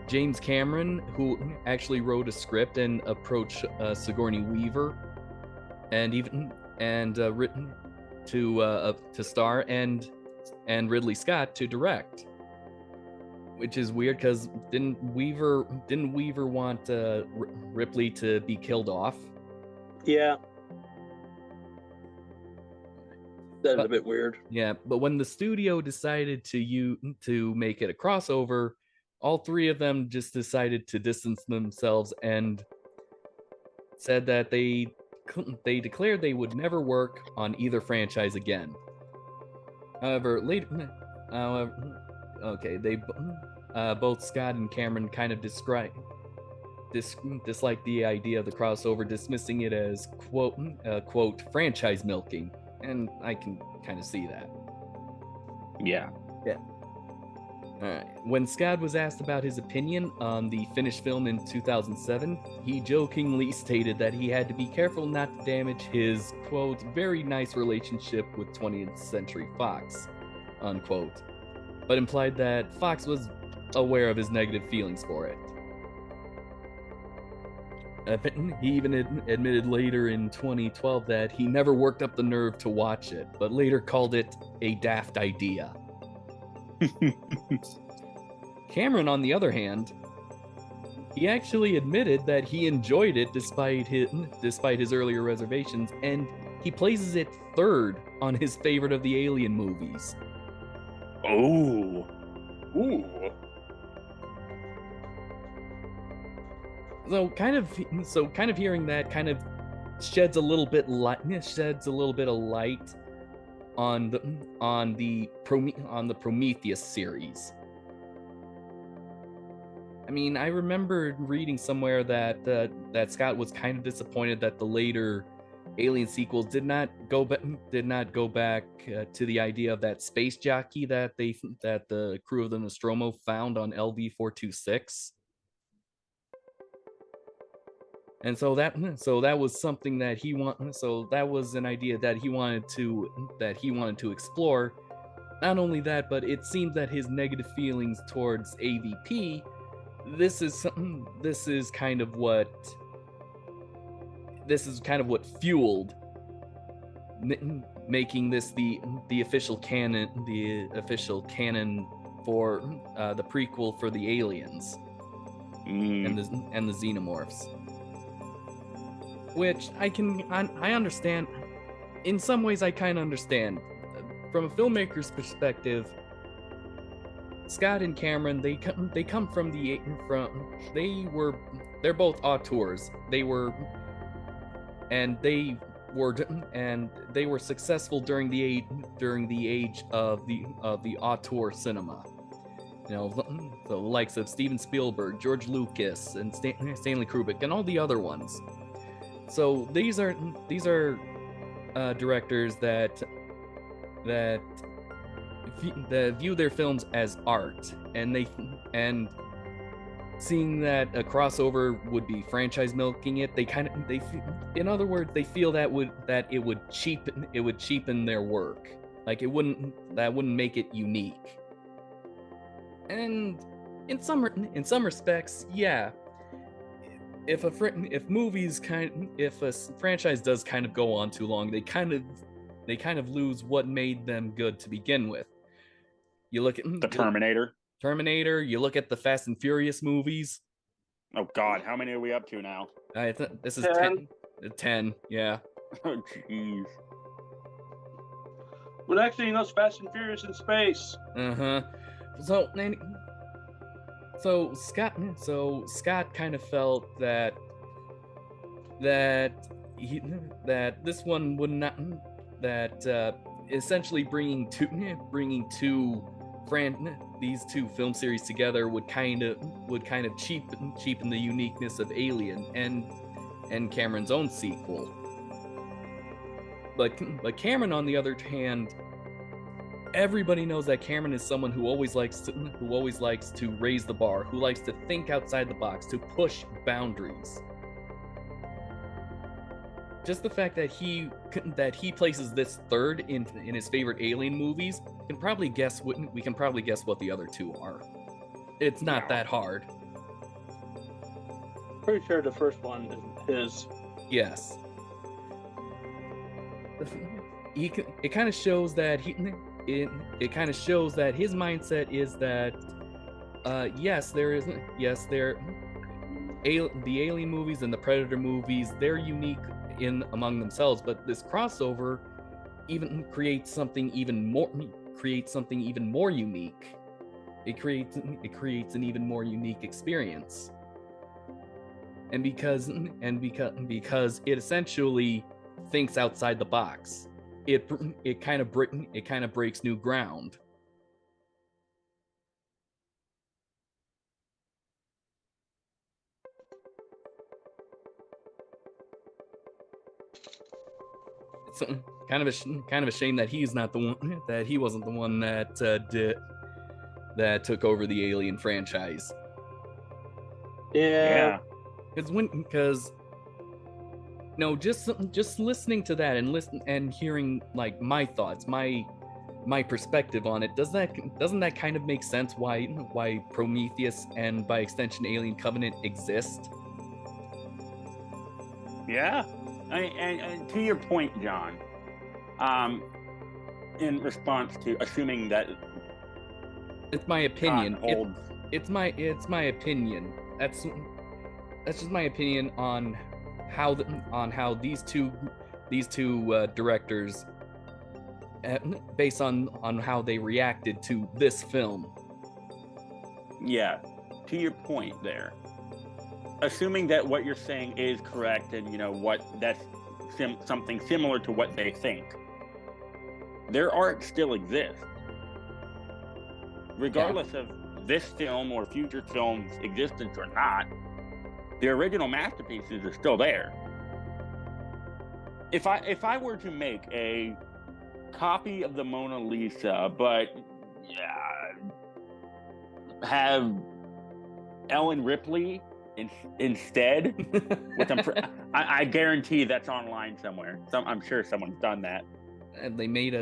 James Cameron, who actually wrote a script and approached Sigourney Weaver, and written to star, and Ridley Scott to direct. Which is weird, because didn't Weaver want Ripley to be killed off? Yeah. That is a bit weird. Yeah, but when the studio decided to make it a crossover, all three of them just decided to distance themselves and said that they declared they would never work on either franchise again. However, both Scott and Cameron kind of disliked the idea of the crossover, dismissing it as quote franchise milking, and I can kind of see that. Yeah. When Scott was asked about his opinion on the finished film in 2007, he jokingly stated that he had to be careful not to damage his, quote, very nice relationship with 20th Century Fox, unquote. but implied that Fox was aware of his negative feelings for it. He even admitted later in 2012 that he never worked up the nerve to watch it, but later called it a daft idea. Cameron, on the other hand, he actually admitted that he enjoyed it despite his earlier reservations, and he places it third on his favorite of the Alien movies. Oh. Ooh. So kind of hearing that kind of sheds a little bit of light on the Prometheus series. I mean, I remember reading somewhere that Scott was kind of disappointed that the later Alien sequels did not go back to the idea of that space jockey that the crew of the Nostromo found on LV-426. And so that was something that that was an idea that he wanted to explore. Not only that, but it seems that his negative feelings towards AVP, this is kind of what fueled making this the official canon for the prequel for the aliens and the xenomorphs. Which I understand. In some ways, I kind of understand. From a filmmaker's perspective, Scott and Cameron, they're both auteurs. They were successful during the age of the auteur cinema. You know, the likes of Steven Spielberg, George Lucas, and Stanley Kubrick, and all the other ones. So these are directors that view their films as art, and seeing that a crossover would be franchise milking it, in other words, they feel that it would cheapen their work. Like it wouldn't make it unique. And in some respects, yeah. If a franchise does kind of go on too long, they kind of lose what made them good to begin with. You look at the Terminator. You look at the Fast and Furious movies. Oh God, how many are we up to now? This is 10. Yeah. Oh jeez. But actually, it's Fast and Furious in space. So Scott kind of felt that this one would not, essentially bringing these two film series together would kind of cheapen the uniqueness of Alien and Cameron's own sequel. But Cameron, on the other hand, everybody knows that Cameron is someone who always likes to raise the bar, who likes to think outside the box, to push boundaries. Just the fact that he places this third in his favorite Alien movies, we can probably guess what the other two are. It's not that hard. Pretty sure the first one is his. Yes. It kind of shows that it kind of shows that his mindset is that the Alien movies and the Predator movies, they're unique among themselves, but this crossover even creates something even more unique. It creates an even more unique experience. And because it essentially thinks outside the box, it kind of breaks new ground. It's kind of a shame that he wasn't the one that took over the Alien franchise. Yeah. Because just listening to that and hearing like my thoughts, my my perspective on it, doesn't that kind of make sense why Prometheus and by extension Alien Covenant exist? Yeah, and to your point, John, in response to assuming that It's my opinion. holds, It's my opinion. That's just my opinion on how these two directors, based on how they reacted to this film. yeah, to your point there, assuming that what you're saying is correct, and what that's something similar to what they think, their art still exists, regardless of this film or future films' existence or not. The original masterpieces are still there. If I were to make a copy of the Mona Lisa, but have Ellen Ripley instead, which I guarantee that's online somewhere. I'm sure someone's done that. And they made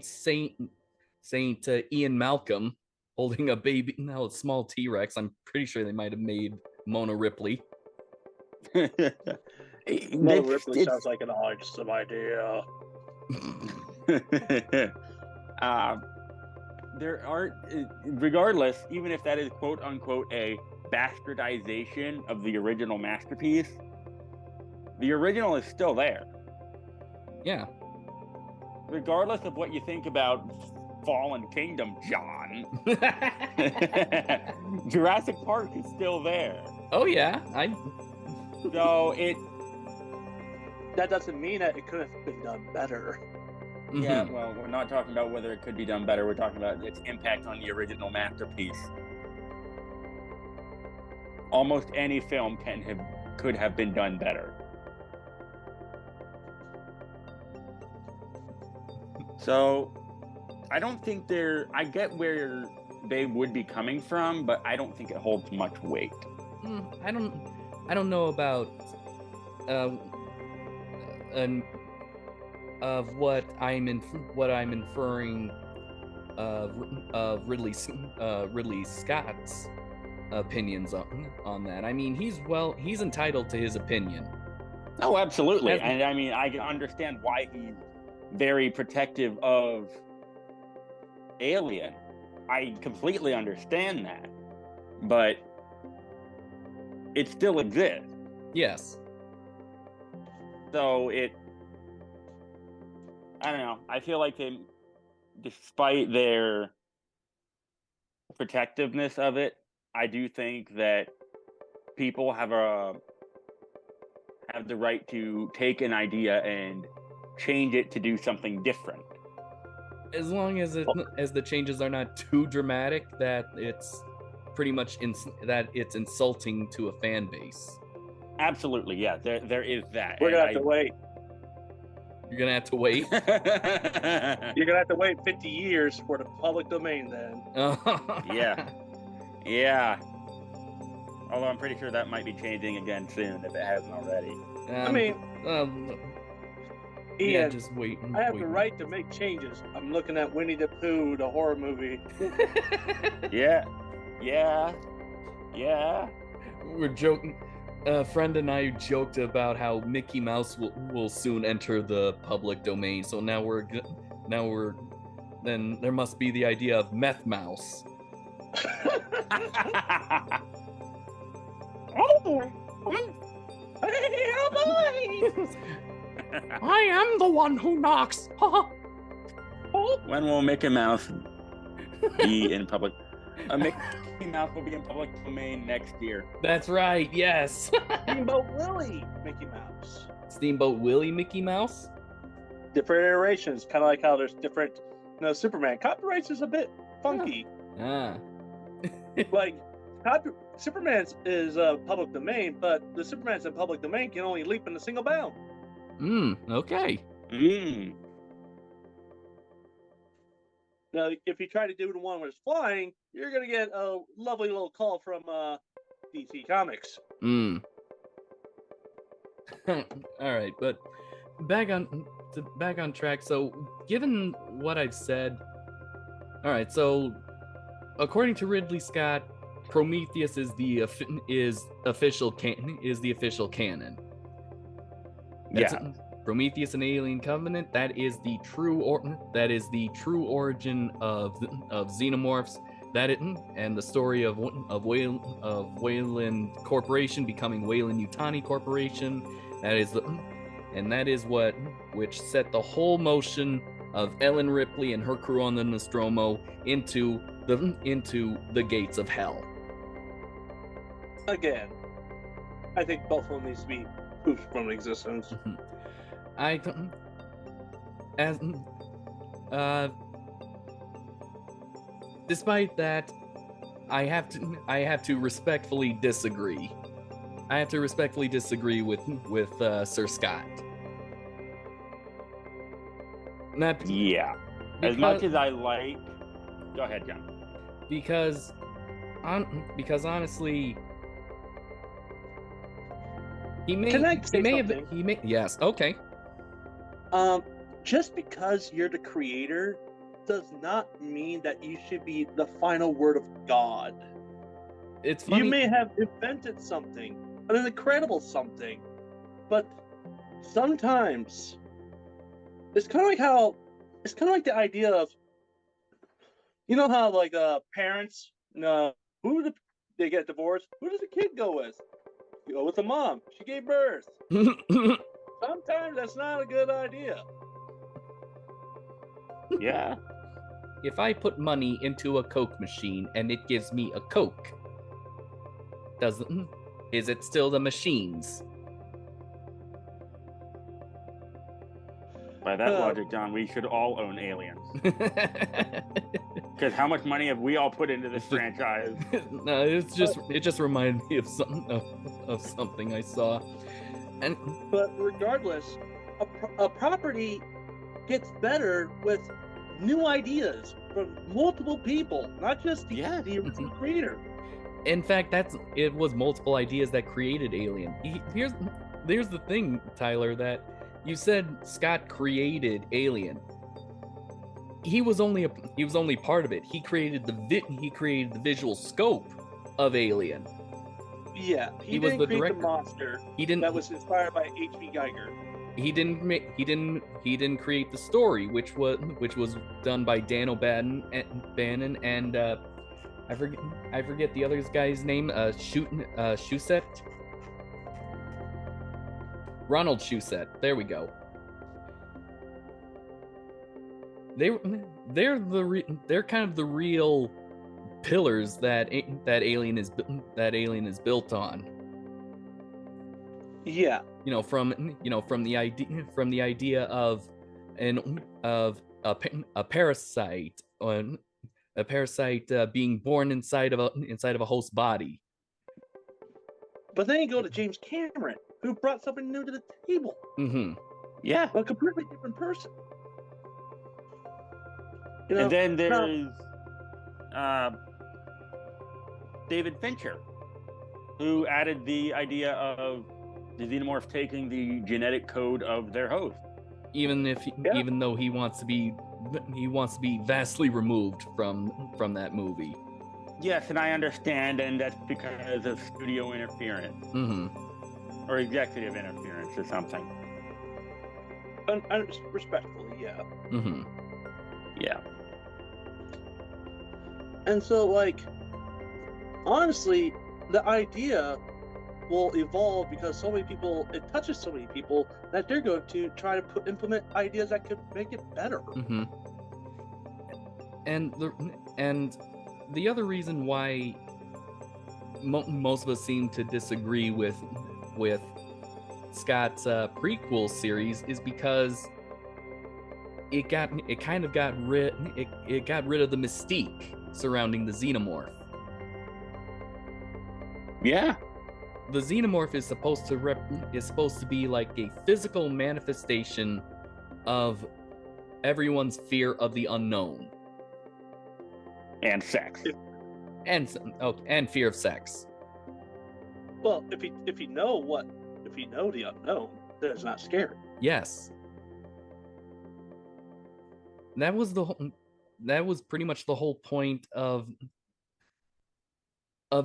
Saint Ian Malcolm holding a baby, a small T-Rex. I'm pretty sure they might have made Mona Ripley. Mona Ripley sounds like an awesome idea. There are, regardless, even if that is quote unquote a bastardization of the original masterpiece, the original is still there. Yeah. Regardless of what you think about Fallen Kingdom, John, Jurassic Park is still there. Oh yeah, So that doesn't mean that it could have been done better. Yeah, well, we're not talking about whether it could be done better. We're talking about its impact on the original masterpiece. Almost any film could have been done better. So, I don't think I get where they would be coming from, but I don't think it holds much weight. I don't know about of what I'm inferring of Ridley Scott's opinions on that. I mean, he's entitled to his opinion. Oh, absolutely. And I mean, I understand why he's very protective of Alien. I completely understand that. But it still exists. Yes. So I don't know. I feel like despite their protectiveness of it, I do think that people have the right to take an idea and change it to do something different. As long as the changes are not too dramatic that it's pretty much that it's insulting to a fan base. Absolutely, yeah. There is that. We're gonna have to wait. You're gonna have to wait. You're gonna have to wait 50 years for the public domain then. Yeah. Although I'm pretty sure that might be changing again soon if it hasn't already. Ian, just wait. I have the right to make changes. I'm looking at Winnie the Pooh, the horror movie. Yeah. We're joking. A friend and I joked about how Mickey Mouse will soon enter the public domain. So then there must be the idea of Meth Mouse. Oh boy! I am the one who knocks. When will Mickey Mouse be in public? Mickey Mouse will be in public domain next year. That's right. Yes. Steamboat Willie Mickey Mouse. Steamboat Willie Mickey Mouse. Different iterations, kind of like how there's different. Superman copyrights is a bit funky. Like Superman's is public domain, but the Superman's in public domain can only leap in a single bound. Okay. Now, if you try to do the one where it's flying, you're going to get a lovely little call from DC Comics. All right, but back on track. So, given what I've said, all right. So, according to Ridley Scott, Prometheus is the official canon. That's Yeah. Prometheus and Alien Covenant. That is the true origin of xenomorphs. And the story of Weyland Corporation becoming Weyland-Yutani Corporation. That is which set the whole motion of Ellen Ripley and her crew on the Nostromo into the gates of hell. Again, I think both of them needs to be proofed from existence. Despite that, I have to respectfully disagree. I have to respectfully disagree with Sir Scott. Yeah. As much as I like, go ahead, John. Because honestly, yes, okay. Just because you're the creator does not mean that you should be the final word of God. It's funny. You may have invented something, an incredible something, but sometimes it's kind of like the idea of, you know how like parents, they get divorced. Who does the kid go with? You go with the mom. She gave birth. Sometimes that's not a good idea. Yeah. If I put money into a Coke machine and it gives me a Coke, is it still the machine's? By that logic, John, we should all own aliens. Because how much money have we all put into this franchise? No, it just reminded me of something I saw. But regardless, a property gets better with new ideas from multiple people, not just the original creator. In fact, it was multiple ideas that created Alien. Here's the thing, Tyler, that you said Scott created Alien. He was only part of it. He created the visual scope of Alien. Yeah, he was didn't the create director. the monster. That was inspired by H.V. Geiger. He didn't create the story, which was done by Dan O'Bannon and I forget the other guy's name. Shusett. Ronald Shusett. There we go. They're kind of the real pillars that Alien is built on. Yeah. From the idea of a parasite, being born inside of a host body. But then you go to James Cameron, who brought something new to the table. Mm-hmm. Yeah. A completely different person. And then there's David Fincher, who added the idea of the xenomorph taking the genetic code of their host. Even though he wants to be vastly removed from that movie. Yes, and I understand, and that's because of studio interference. Mm-hmm. Or executive interference or something. Respectfully, yeah. Mm-hmm. Yeah. And so, honestly, the idea will evolve because it touches so many people that they're going to try to implement ideas that could make it better. Mm-hmm. And the other reason why most of us seem to disagree with Scott's prequel series is because it got rid of the mystique surrounding the xenomorph. Yeah. The xenomorph is supposed to be like a physical manifestation of everyone's fear of the unknown and sex, and fear of sex. Well, if you know the unknown, then it's not scary. Yes. That was pretty much the whole point of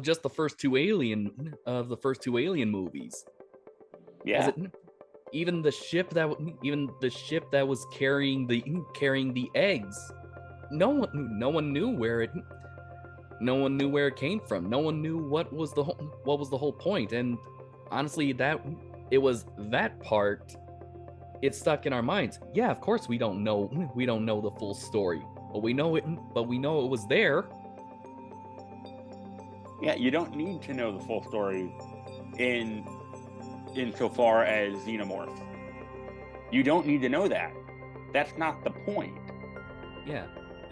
just the first two Alien movies. Yeah. Even the ship that was carrying the eggs, no one knew where it came from. No one knew what was the whole point. And honestly, it was that part, it stuck in our minds. Yeah, of course we don't know the full story, but we know it was there. Yeah, you don't need to know the full story insofar as xenomorphs. You don't need to know that. That's not the point. Yeah,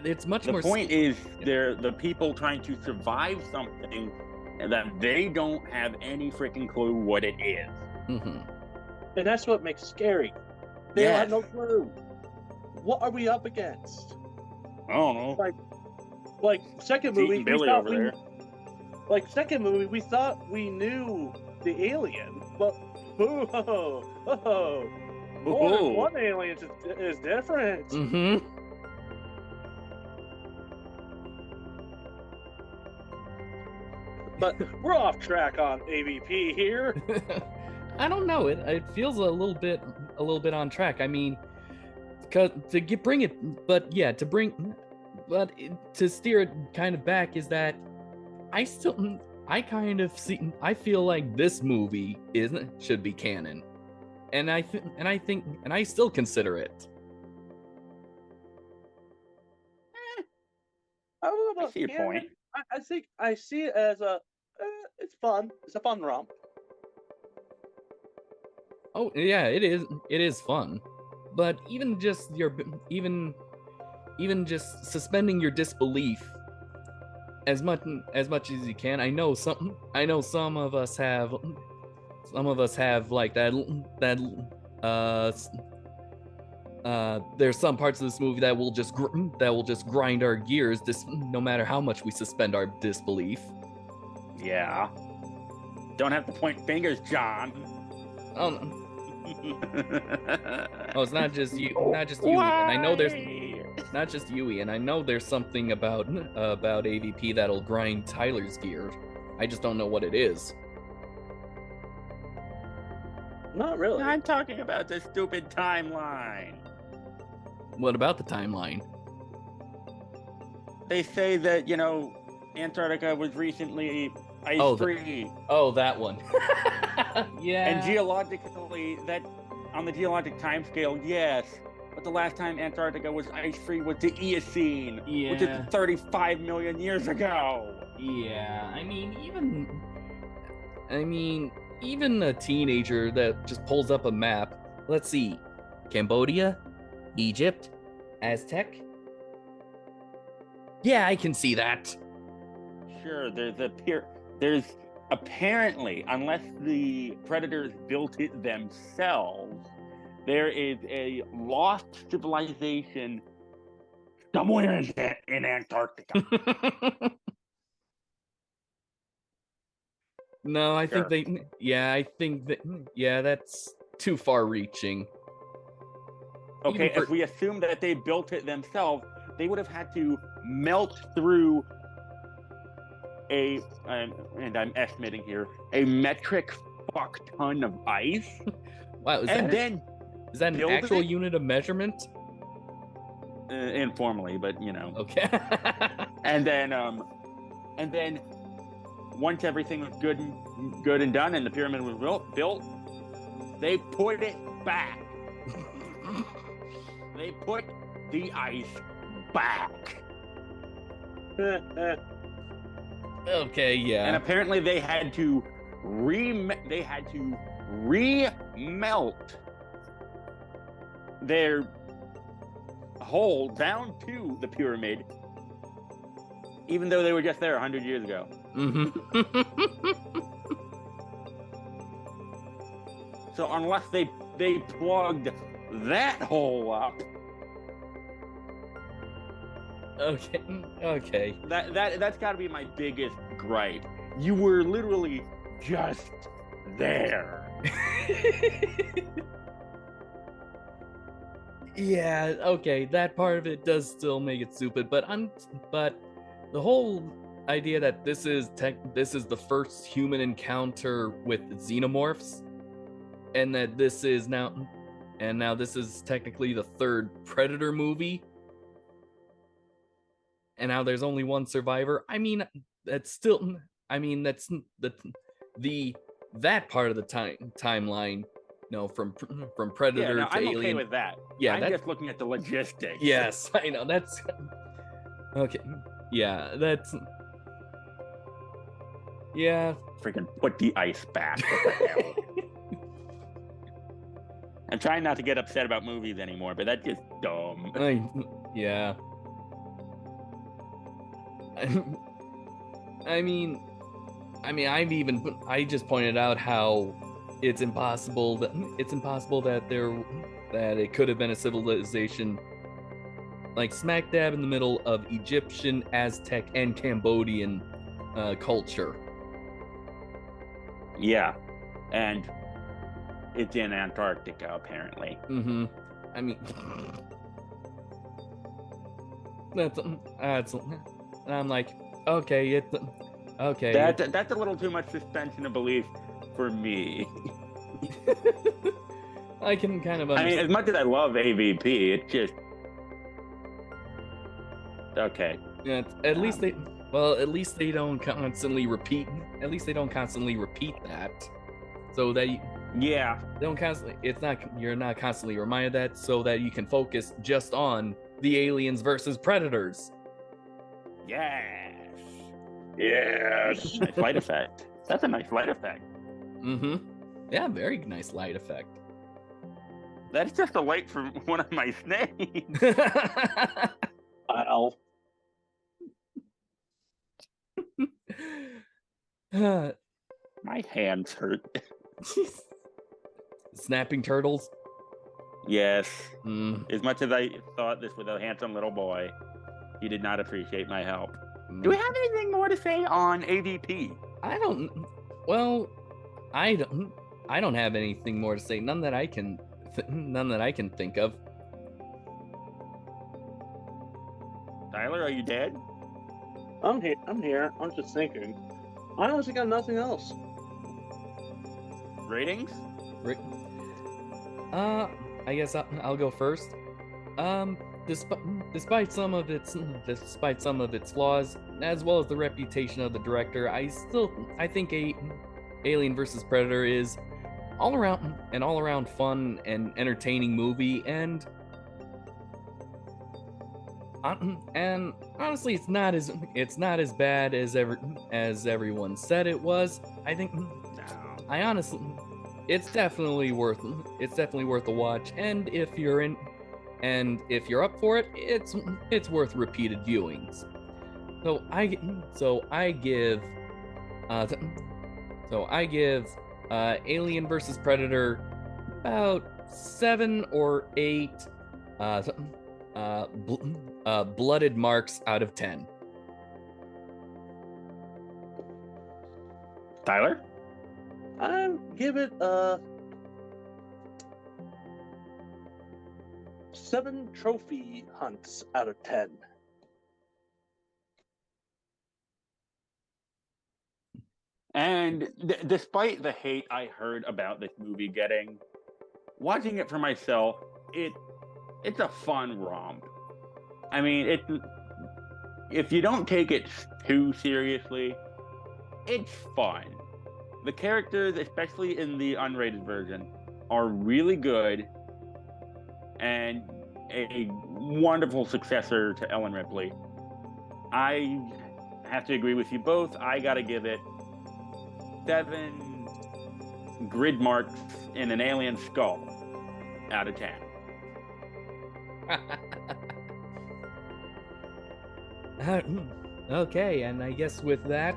it's much the more. The point is they're the people trying to survive something that they don't have any freaking clue what it is. Mm-hmm. And that's what makes it scary. They don't have no clue. What are we up against? I don't know. Like second movie, Billy over there. Like second movie, we thought we knew the alien, but more than one alien is different. Mm-hmm. But we're off track on AVP here. I don't know. It feels a little bit on track. I mean, to steer it kind of back is that I feel like this movie should be canon, and I still consider it. I don't know about I see your point. I think I see it as it's fun. It's a fun romp. Oh yeah, it is. It is fun, but even just suspending your disbelief as much as you can. I know some of us have like that. There's some parts of this movie that will just grind our gears, no matter how much we suspend our disbelief. Yeah. Don't have to point fingers, John. Oh, it's not just you. Not just you. And I know there's not just Yui, and I know there's something about AVP that'll grind Tyler's gear. I just don't know what it is. Not really. I'm talking about the stupid timeline. What about the timeline? They say that, Antarctica was recently ice-free. Oh, that one. Yeah. And geologically, on the geologic timescale, yes. But the last time Antarctica was ice-free was the Eocene, which is 35 million years ago. Yeah, I mean, even a teenager that just pulls up a map. Let's see, Cambodia, Egypt, Aztec. Yeah, I can see that. Sure, there's apparently, unless the predators built it themselves, there is a lost civilization somewhere in Antarctica. No, I think that's too far reaching. Okay, if we assume that they built it themselves, they would have had to melt through and I'm estimating here, a metric fuck ton of ice. Wow, is that an actual unit of measurement? Informally, but Okay. and then once everything was good and done, and the pyramid was built, they put it back. They put the ice back. Okay, yeah. And apparently they had to remelt their hole down to the pyramid, even though they were just there 100 years ago. Mm-hmm. So unless they plugged that hole up. Okay. That's got to be my biggest gripe. You were literally just there. Yeah, okay, that part of it does still make it stupid, but the whole idea that this is the first human encounter with xenomorphs, and that this is now this is technically the third Predator movie, and now there's only one survivor. I mean, that's still, I mean, that's the that part of the timeline, from Predator Yeah, no, to I'm Alien. okay with that. Yeah, I'm just looking at the logistics. Yes, I know. That's okay. Yeah, that's yeah. Freaking put the ice back. What the hell? I'm trying not to get upset about movies anymore, but that's just dumb. Yeah. I mean, I just pointed out how it's impossible that it could have been a civilization like smack dab in the middle of Egyptian, Aztec, and Cambodian culture. Yeah, and it's in Antarctica apparently. Mm-hmm. I mean, that's and I'm like, okay, okay. That's a little too much suspension of belief for me. I can kind of understand. I mean, as much as I love AVP, it's just okay. Yeah, at least they don't constantly repeat. At least they don't constantly repeat that, so that yeah, they don't constantly. You're not constantly reminded that, so that you can focus just on the aliens versus predators. Yes. Nice light effect. That's a nice light effect. Mm-hmm. Yeah, very nice light effect. That's just a light from one of my snakes. Wow. My hands hurt. Snapping turtles? Yes. Mm. As much as I thought this was a handsome little boy, he did not appreciate my help. Do we have anything more to say on AVP? I don't have anything more to say. None that I can think of. Tyler, are you dead? I'm here. I'm just thinking. I honestly got nothing else. Ratings? I guess I'll go first. Despite some of its flaws, as well as the reputation of the director, I think Alien vs. Predator is all around fun and entertaining movie, and honestly, it's not as bad as everyone said it was. I think it's definitely worth a watch, and if you're up for it, it's worth repeated viewings. So I give Alien vs. Predator about 7 or 8 blooded marks out of 10. Tyler? I give it 7 trophy hunts out of 10. And despite the hate I heard about this movie getting, watching it for myself, it's a fun romp. I mean, if you don't take it too seriously, it's fun. The characters, especially in the unrated version, are really good and a wonderful successor to Ellen Ripley. I have to agree with you both. I gotta give it 7 grid marks in an alien skull out of 10. Okay, and I guess with that,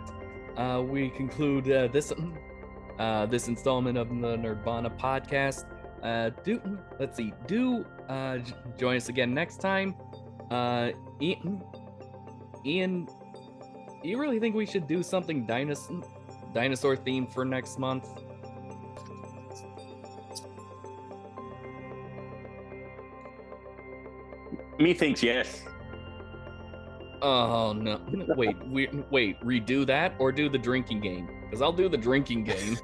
we conclude this installment of the Nerdvana podcast. Do join us again next time. Ian, do you really think we should do something dinosaur themed for next month? Methinks yes. Oh no! Wait, redo that or do the drinking game? Because I'll do the drinking game.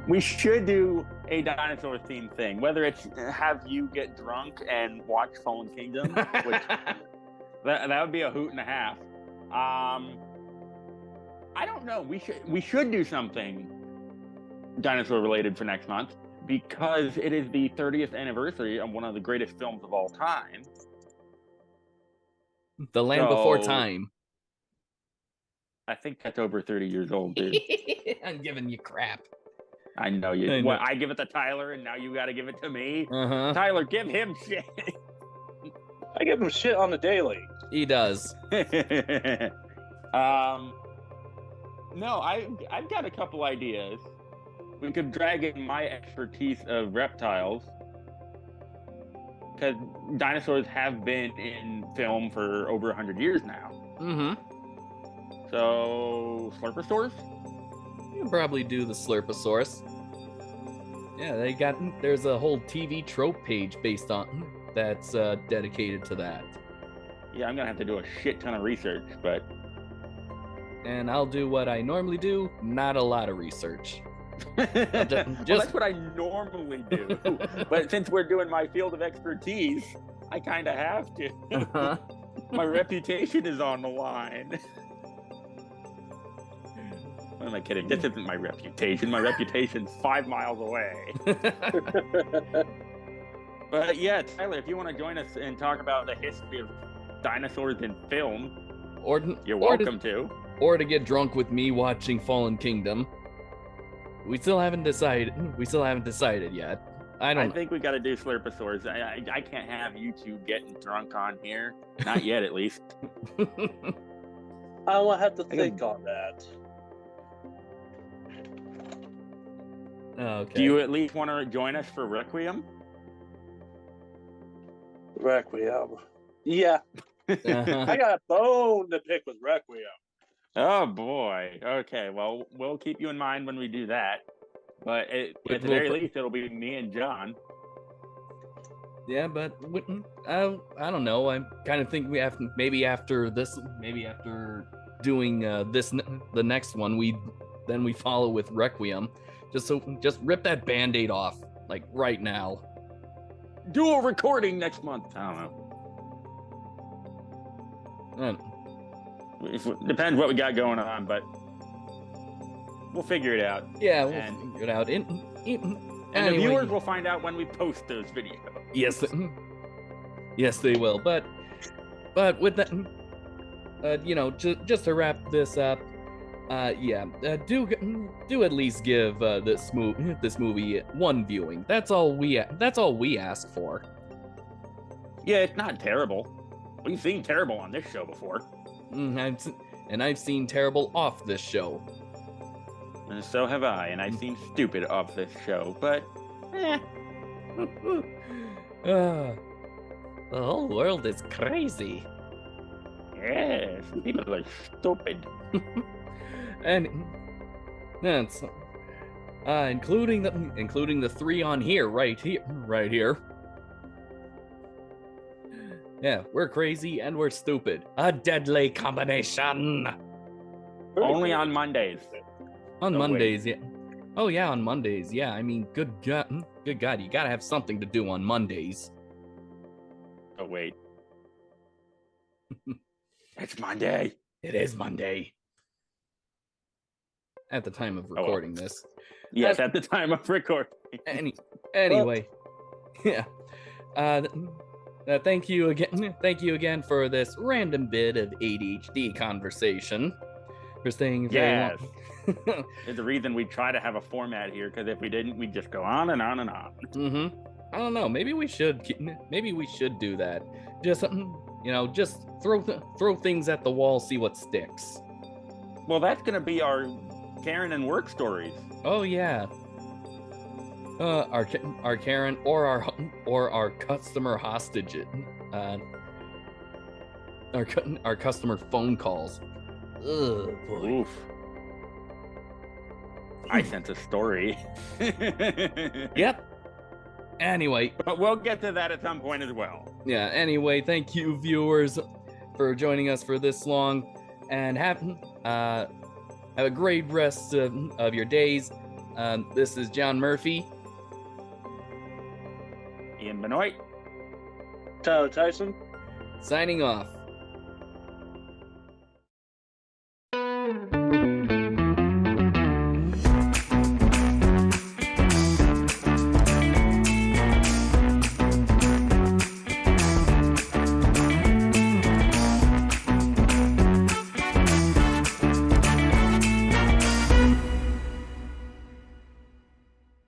We should do a dinosaur themed thing, whether it's have you get drunk and watch Fallen Kingdom, which that would be a hoot and a half. I don't know. We should do something dinosaur related for next month because it is the 30th anniversary of one of the greatest films of all time. The Land Before Time. I think that's over 30 years old, dude. I'm giving you crap. I know you. I know. What, I give it to Tyler, and now you got to give it to me? Uh-huh. Tyler, give him shit. I give him shit on the daily. He does. No, I've got a couple ideas. We could drag in my expertise of reptiles, because dinosaurs have been in film for over 100 years now. Mm-hmm. So, Slurposaurus? You can probably do the Slurposaurus. Yeah, there's a whole TV trope page based on that's dedicated to that. Yeah, I'm gonna have to do a shit ton of research, but... And I'll do what I normally do, not a lot of research. Well, that's what I normally do. But since we're doing my field of expertise, I kind of have to. Uh-huh. My reputation is on the line. What am I kidding? This isn't my reputation. My reputation's 5 miles away. But yeah, Tyler, if you want to join us and talk about the history of dinosaurs in film, you're welcome to. Or to get drunk with me watching Fallen Kingdom. We still haven't decided yet. I think we got to do Slurposaurs. I can't have you two getting drunk on here. Not yet, at least. I will have to think on that. Okay. Do you at least want to join us for Requiem? Requiem. Yeah. Uh-huh. I got a bone to pick with Requiem. Oh boy. Okay. Well, we'll keep you in mind when we do that. But at the very least, it'll be me and John. Yeah, but I don't know. I kind of think we have to, maybe after doing the next one, we follow with Requiem. Just rip that Band-Aid off, like right now. Do a recording next month. I don't know. It depends what we got going on, but we'll figure it out. Yeah, we'll figure it out. And anyway, the viewers will find out when we post those videos. Yes, they will. But with that, just to wrap this up, do at least give this movie one viewing. That's all we ask for. Yeah, it's not terrible. We've seen terrible on this show before. I've seen terrible off this show. And so have I, and I've seen stupid off this show, but The whole world is crazy. Yes, people are stupid. And that's including the 3 on here, right here. Yeah, we're crazy and we're stupid. A deadly combination. Only on Mondays. On Mondays, yeah. Oh yeah, on Mondays, yeah. I mean, good God, you gotta have something to do on Mondays. Oh wait, it's Monday. It is Monday. At the time of recording this. Yes, at the time of recording. Anyway, yeah. Thank you again for this random bit of ADHD conversation. For staying very long. It's the reason we try to have a format here, because if we didn't, we'd just go on and on and on. Mm-hmm. I don't know. Maybe we should do that. Just just throw things at the wall, see what sticks. Well, that's gonna be our Karen and work stories. Oh yeah. Our Karen or our customer hostage. Our customer phone calls. Ugh, boy. Oof. I sense a story. Yep. Anyway. But we'll get to that at some point as well. Yeah, anyway, thank you, viewers, for joining us for this long, and have a great rest of your days. This is John Murphy. Ian Benoit. Tyler Tyson. Signing off.